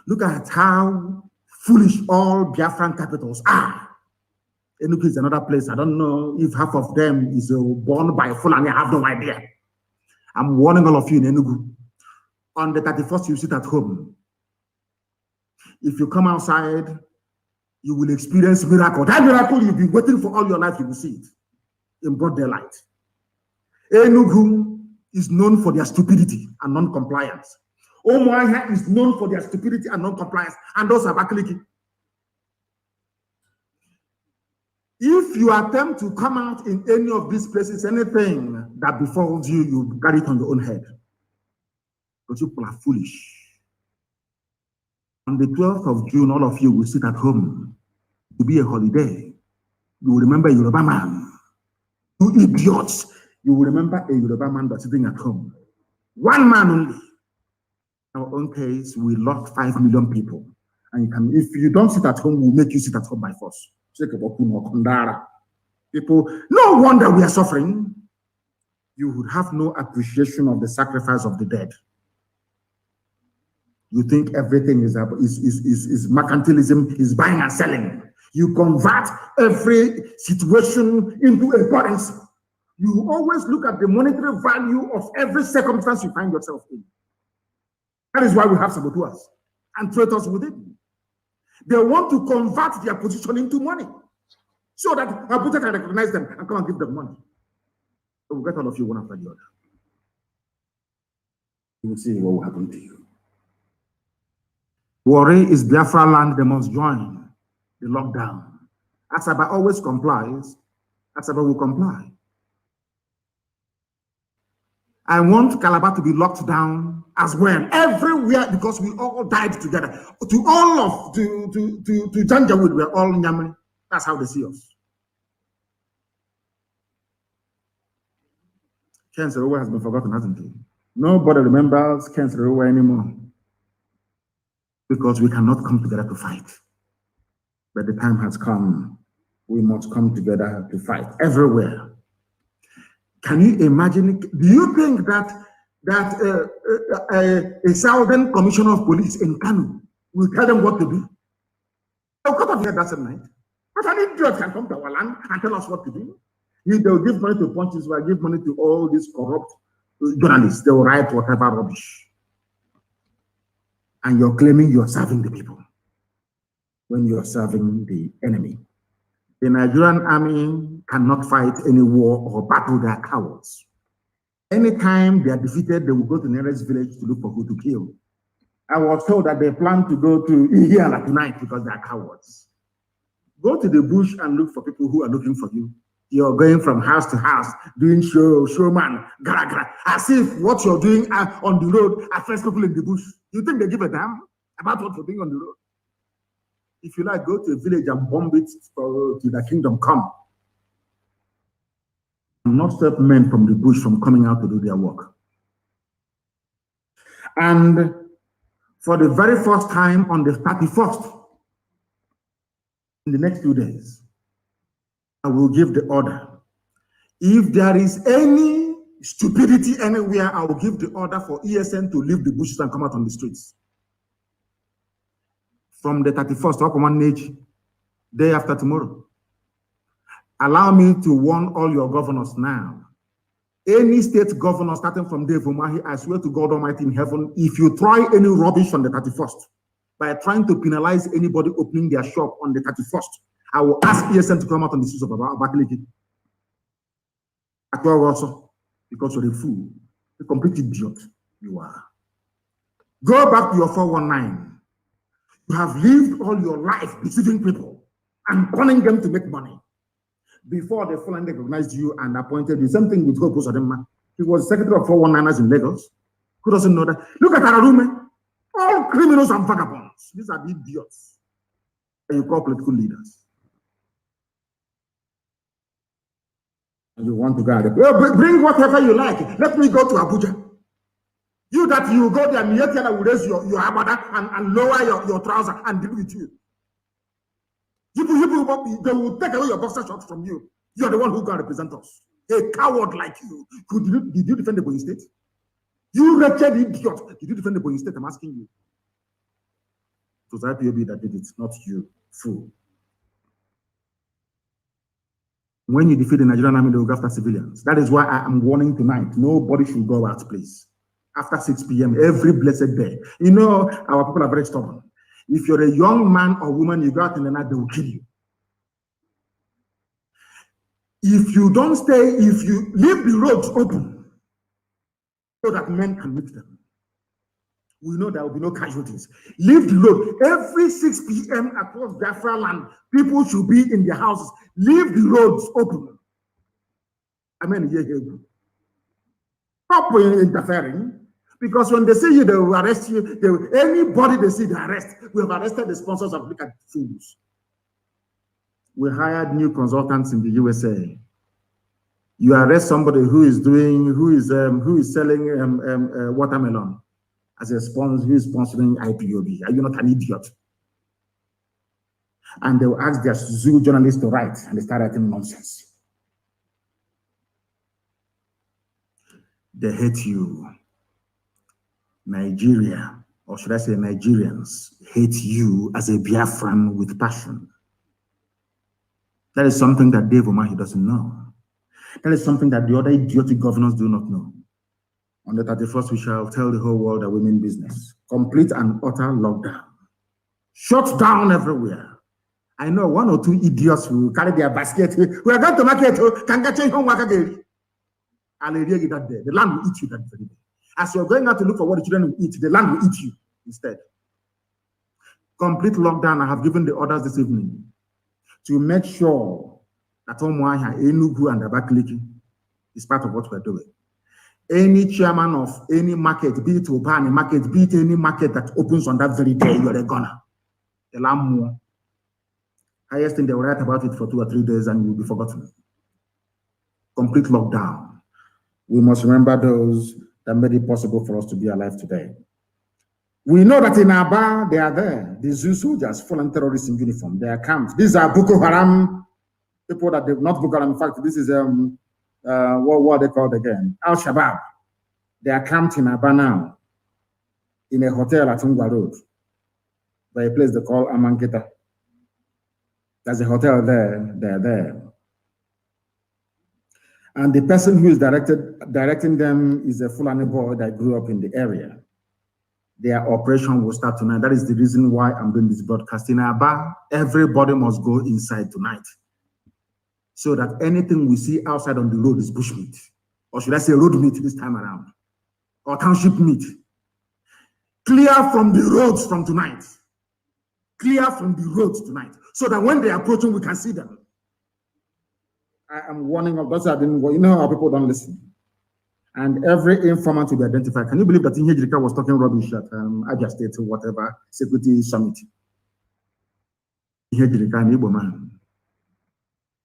Look at how foolish all Biafran capitals are. Enugu is another place. I don't know if half of them is born by Fulani. I have no idea. I'm warning all of you in Enugu. On the 31st, you sit at home. If you come outside, you will experience miracle. That miracle you've been waiting for all your life, you will see it in broad daylight. Enugu is known for their stupidity and non-compliance. Omoaha is known for their stupidity and non-compliance, and those are Abakaliki. If you attempt to come out in any of these places, anything that befalls you, you carry it on your own head. Because you people are foolish. On the 12th of June, all of you will sit at home. It will be a holiday. You will remember Yoruba man. You idiots. You will remember a Yoruba man that's sitting at home. One man only. In our own case, we lost 5 million people. And you can, if you don't sit at home, we'll make you sit at home by force. People, no wonder we are suffering. You would have no appreciation of the sacrifice of the dead. You think everything is mercantilism, is buying and selling. You convert every situation into a currency. You always look at the monetary value of every circumstance you find yourself in. That is why we have saboteurs and traitors within. They want to convert their position into money so that Abuja can recognize them and come and give them money. So we'll get all of you one after the other. You will see what will happen to you. Worry is Biafra land, they must join the lockdown. Asaba always complies, Asaba will comply. I want Calabar to be locked down as well, everywhere, because we all died together. To all of, to Janjaweed, we're all Nyamri. That's how they see us. Ken Serowe has been forgotten, hasn't he? Nobody remembers Ken Serowe anymore. Because we cannot come together to fight. But the time has come. We must come together to fight everywhere. Can you imagine? Do you think that a Southern Commissioner of Police in Kanu will tell them what to do? Of course, I've heard that night. But an idiot can come to our land and tell us what to do. They'll give money to punches, will give money to all these corrupt journalists. They will write whatever rubbish. And you're claiming you're serving the people when you're serving the enemy. The Nigerian army cannot fight any war or battle. They are cowards. Anytime they are defeated, they will go to the nearest village to look for who to kill. I was told that they plan to go to Ihiala tonight because they are cowards. Go to the bush and look for people who are looking for you. You're going from house to house, doing showman, gara gara, as if what you're doing on the road affects people in the bush. You think they give a damn about what you're doing on the road? If you like, go to a village and bomb it to the kingdom come. Not stop men from the bush from coming out to do their work. And for the very first time on the 31st, in the next 2 days, I will give the order. If there is any stupidity anywhere, I will give the order for ESN to leave the bushes and come out on the streets. From the 31st, up one age, day after tomorrow. Allow me to warn all your governors now. Any state governor starting from Dave Umahi, I swear to God Almighty in heaven, if you try any rubbish on the 31st, by trying to penalize anybody opening their shop on the 31st, I will ask ESN to come out on the streets of Abakaliki. Also, because you're a fool, a complete idiot you are. Go back to your 419. You have lived all your life deceiving people and calling them to make money. Before they finally recognized you and appointed you, same thing with Hope Uzodinma. He was secretary of 419ers in Lagos. Who doesn't know that? Look at Ararume. All criminals and vagabonds. These are the idiots that you call political leaders. And you want to go there. Well, bring whatever you like. Let me go to Abuja. You that you go there, Mietiana will raise your abada and lower your trouser and deal with you. They will take away your boxer shorts from you. You're the one who can represent us. A coward like you. Did you defend the Boeing State? You wretched idiot. Did you defend the Boeing State? I'm asking you. It was IPOB that did it, not you, fool. When you defeat the Nigerian army, they will go after civilians. That is why I am warning tonight. Nobody should go out, please. After 6 p.m. every blessed day. You know, our people are very stubborn. If you're a young man or woman, you go out in the night, they will kill you. If you don't stay, if you leave the roads open so that men can meet them, we know there will be no casualties. Leave the road. Every 6 p.m. across Biafra land, people should be in their houses. Leave the roads open. I mean, stop interfering. Because when they see you, they will arrest you. Anybody they see, they arrest. We have arrested the sponsors of Look at Fools. We hired new consultants in the USA. You arrest somebody who is selling watermelon as a sponsor, who is sponsoring IPOB. Are you not an idiot? And they will ask their zoo journalists to write, and they start writing nonsense. They hate you. Nigeria, or should I say Nigerians, hate you as a Biafran with passion. That is something that Dave Umahi doesn't know. That is something that the other idiotic governors do not know. On the 31st, we shall tell the whole world that we mean business. Complete and utter lockdown. Shut down everywhere. I know one or two idiots who carry their basket. We are going to market. Can get you home again. I'll you that day. The land will eat you that very day. As you're going out to look for what the children will eat, the land will eat you instead. Complete lockdown. I have given the orders this evening to make sure that Omuahia, Enugu, and Abakaliki is part of what we're doing. Any chairman of any market, be it Obani market, be it any market that opens on that very day, you're a gunner. The lamb. Highest thing they will write about it for 2 or 3 days and you'll be forgotten. Complete lockdown. We must remember those that made it possible for us to be alive today. We know that in Aba, they are there. The Zoo soldiers, fallen terrorists in uniform. They are camped. These are Boko Haram people that they've not Boko Haram. In fact, this is what are they called again? Al Shabaab. They are camped in Aba now, in a hotel at Ungwa Road, by a place they call Amanketa. There's a hotel there, they're there. And the person who is directing them is a Fulani boy that grew up in the area. Their operation will start tonight. That is the reason why I'm doing this broadcast. In Aba, everybody must go inside tonight. So that anything we see outside on the road is bushmeat. Or should I say road meat this time around? Or township meat. Clear from the roads from tonight. Clear from the roads tonight. So that when they're approaching, we can see them. I am warning of those who have been, you know how people don't listen. And every informant will be identified. Can you believe that Inhejirika was talking rubbish at Abia State or whatever security summit? Inhejirika, an Igbo man.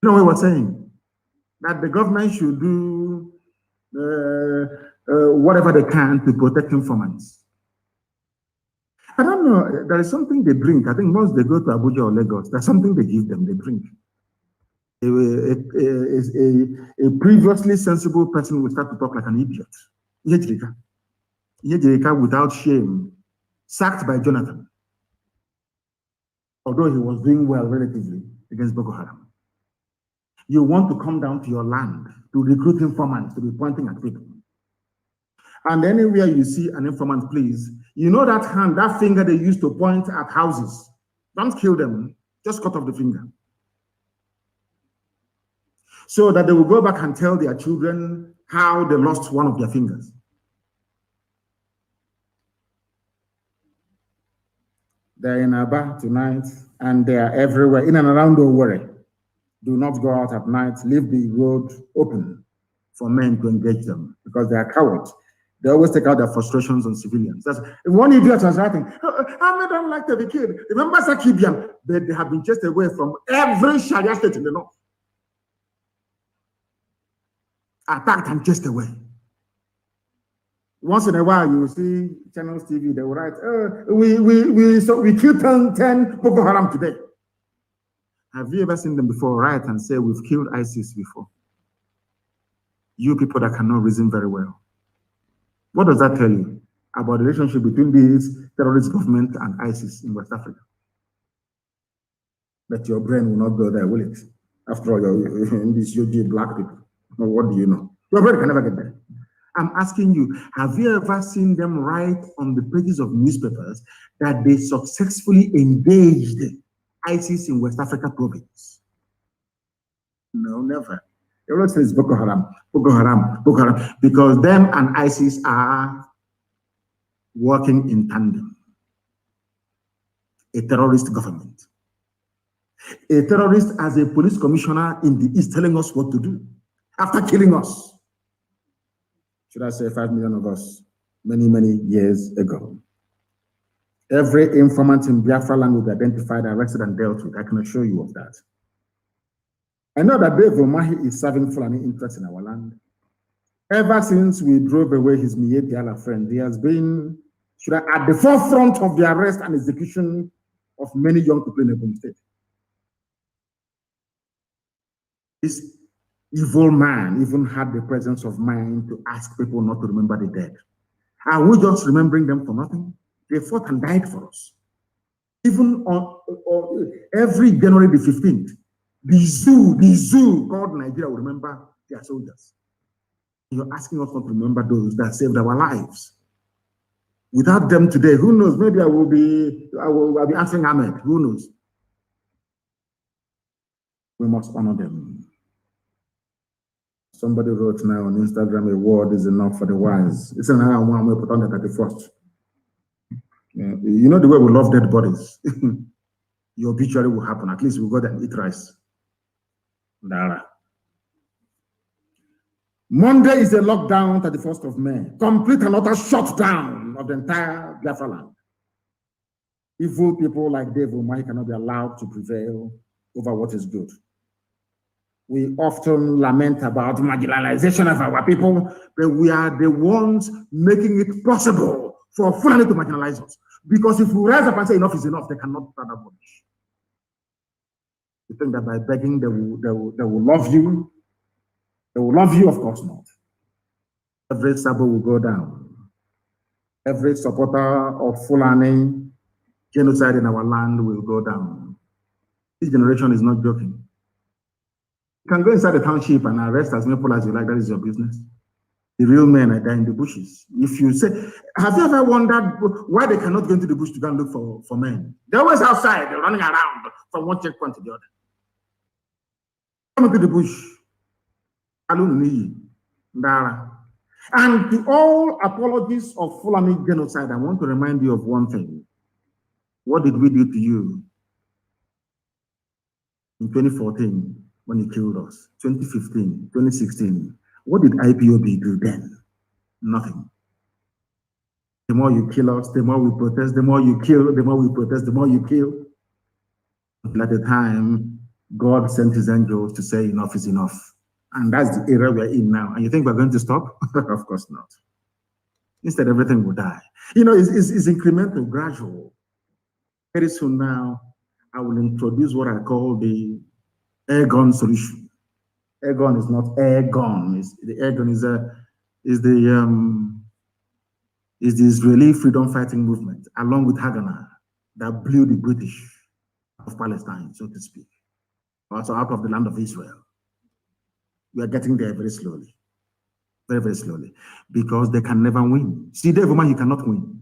You know what we're saying? That the government should do whatever they can to protect informants. I don't know, there is something they drink. I think once they go to Abuja or Lagos, there's something they give them, they drink. A previously sensible person will start to talk like an idiot. Yejirika without shame, sacked by Jonathan. Although he was doing well relatively against Boko Haram. You want to come down to your land to recruit informants to be pointing at people. And anywhere you see an informant, please, you know that hand, that finger they use to point at houses. Don't kill them, just cut off the finger. So that they will go back and tell their children how they lost one of their fingers. They're in Aba tonight, and they are everywhere, in and around Owerri. Do not go out at night, leave the road open for men to engage them, because they are cowards. They always take out their frustrations on civilians. That's one idiot was writing, I don't like to be killed. Remember Sakibian? They have been chased away from every Sharia state in the north. Attacked and chased away. Once in a while, you will see channels TV, they will write, we killed 10 Boko Haram today. Have you ever seen them before write and say, we've killed ISIS before? You people that cannot reason very well. What does that tell you about the relationship between this terrorist government and ISIS in West Africa? That your brain will not go there, will it? After all, you're in this UG black people. What do you know? Your brain can never get there. I'm asking you, have you ever seen them write on the pages of newspapers that they successfully engaged ISIS in West Africa province? No, never. They always say it's Boko Haram, Boko Haram, Boko Haram, because them and ISIS are working in tandem. A terrorist government. A terrorist as a police commissioner in the East telling us what to do after killing us. Should I say 5 million of us many, many years ago. Every informant in Biafra land will be identified, arrested, and dealt with. I can assure you of that. I know that Dave Omahi is serving Fulani interests in our land. Ever since we drove away his Miye Piala friend, he has been at the forefront of the arrest and execution of many young people in Ipob State. This evil man even had the presence of mind to ask people not to remember the dead. Are we just remembering them for nothing? They fought and died for us. Even on every January the 15th, the zoo called Nigeria will remember They are soldiers. You're asking us not to remember those that saved our lives. Without them today, who knows? Maybe I'll be answering Ahmed. Who knows? We must honor them. Somebody wrote now on Instagram, a word is enough for the wise. It's another one we put on the 31st. You know the way we love dead bodies. Your obituary will happen. At least we'll go there and eat rice. Dara. Monday is a lockdown, 31st of May. Complete and utter shutdown of the entire Biafra land. Evil people like Dave Umahi cannot be allowed to prevail over what is good. We often lament about marginalization of our people, but we are the ones making it possible for Fulani to marginalize us. Because if we rise up and say enough is enough, they cannot stand up. You think that by begging they will love you? They will love you, of course not. Every Sabo will go down. Every supporter of Fulani genocide in our land will go down. This generation is not joking. You can go inside the township and arrest as many people as you like. That is your business. The real men are there in the bushes. If you say, have you ever wondered why they cannot go into the bush to go and look for men? They're always outside. They're running around from one checkpoint to the other. Come into the bush. And to all apologies of Fulani genocide, I want to remind you of one thing. What did we do to you in 2014 when you killed us? 2015, 2016. What did IPOB do then? Nothing. The more you kill us, the more we protest. The more you kill, the more we protest. The more you kill. At the time, God sent his angels to say enough is enough. And that's the era we're in now. And you think we're going to stop? Of course not. Instead, everything will die. You know, it's incremental, gradual. Very soon now, I will introduce what I call the air gun solution. Air gun is not air gun. The air gun is the Israeli freedom fighting movement, along with Haganah, that blew the British of Palestine, so to speak, also out of the land of Israel. We are getting there very slowly, very, very slowly, because they can never win. See, Dave Umahi, you cannot win.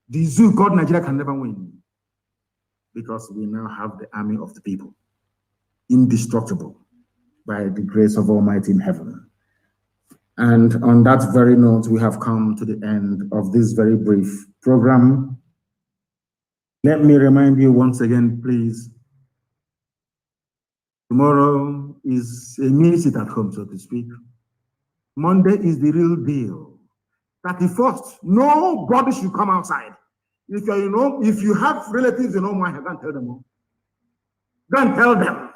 The zoo called Nigeria can never win, because we now have the army of the people, indestructible by the grace of Almighty in heaven. And on that very note, we have come to the end of this very brief program. Let me remind you once again, please, tomorrow is a mini sit at home, so to speak. Monday is the real deal. 31st, nobody should come outside. If you have relatives in Omaha, go and tell them all. Go and tell them.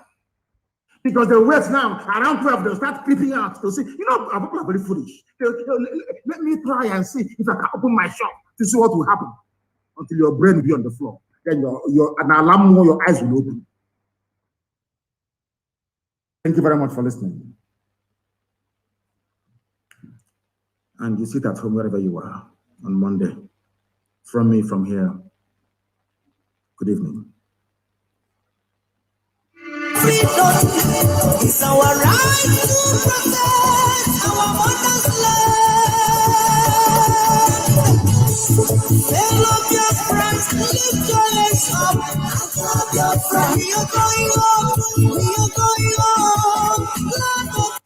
Because the West now, around 12, they'll start creeping out to see, our people are very foolish. Let me try and see if I can open my shop to see what will happen until your brain will be on the floor. Then an alarm, your eyes will open. Thank you very much for listening. And you sit at home wherever you are on Monday. From me, from here, good evening. It's our right to protect our mother's land. Fill up your friends, lift your legs up. Love your friend. We are going up. We are going up. Land of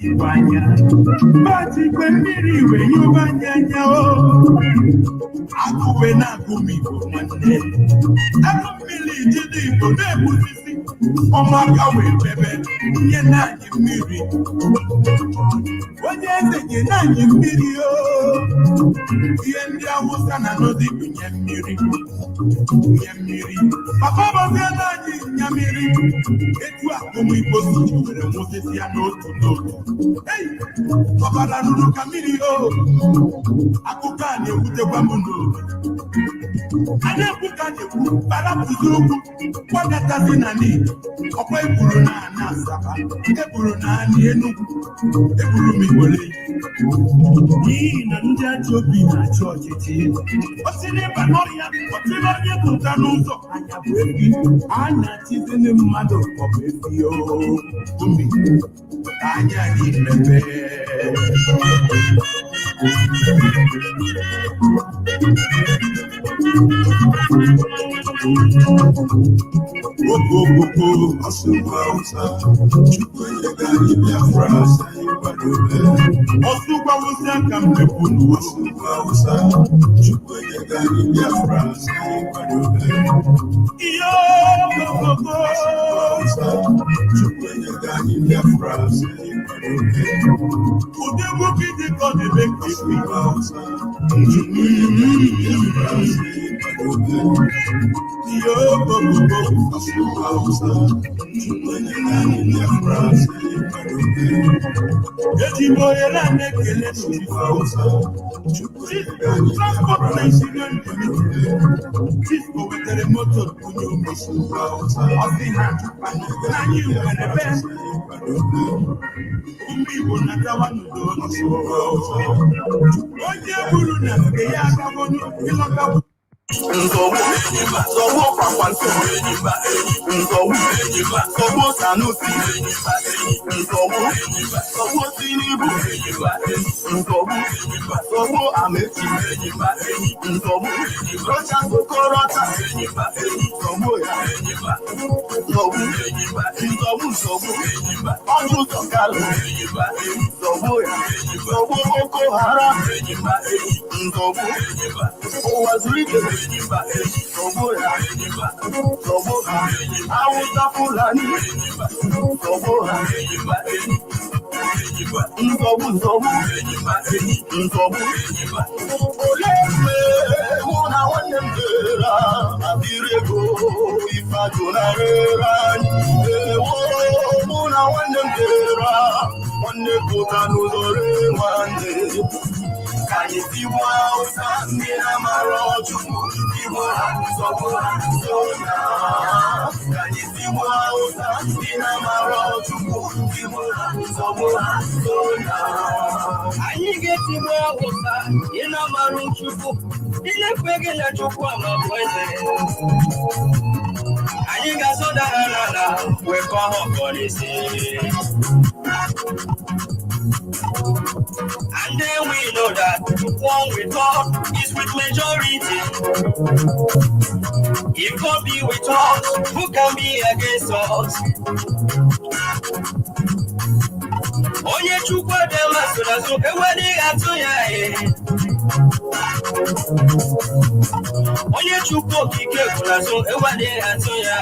And then we know that one we talk is with majority. If God be with us, who can be against us? Onye chukwa dem asurazo ewadi atuya Onye chukwa kike kulazo ewadi atuya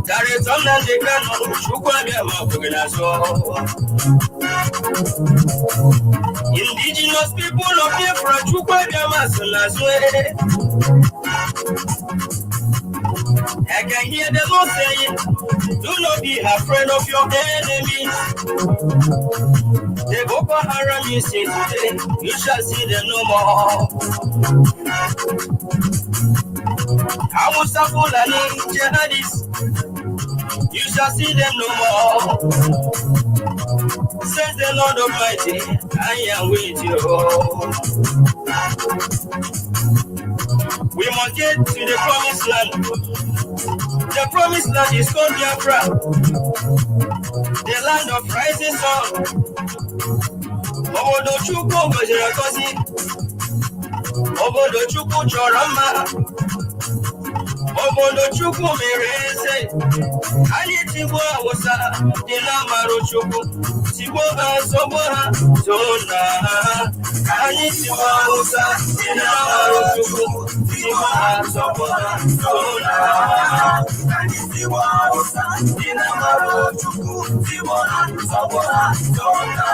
Dari tona dekano chukwa dem akuginazo Indigenous people of Biafra chukwa dem asurazo I can hear them all saying, do not be afraid of your enemies. The Boko Haram you see today, you shall see them no more. Awusafulani jihadists, you shall see them no more. Says the Lord Almighty, I am with you. We must get to the promised land. The promised land is called Biafra, the land of rising sun. Obodo Chukwu Goziragozi, Obodo Chukwu Chorama, Obodo Chukwu Mereze, Ani Tibo Awasa, Dinamaro Chukwu, Tibo Soboha, Zona, Ani Tibo Awasa, Dinamaro Chukwu, Tibo Soboha, Zona, Ani Tibo Awasa, Dinamaro Chukwu, Tibo Soboha, Zona.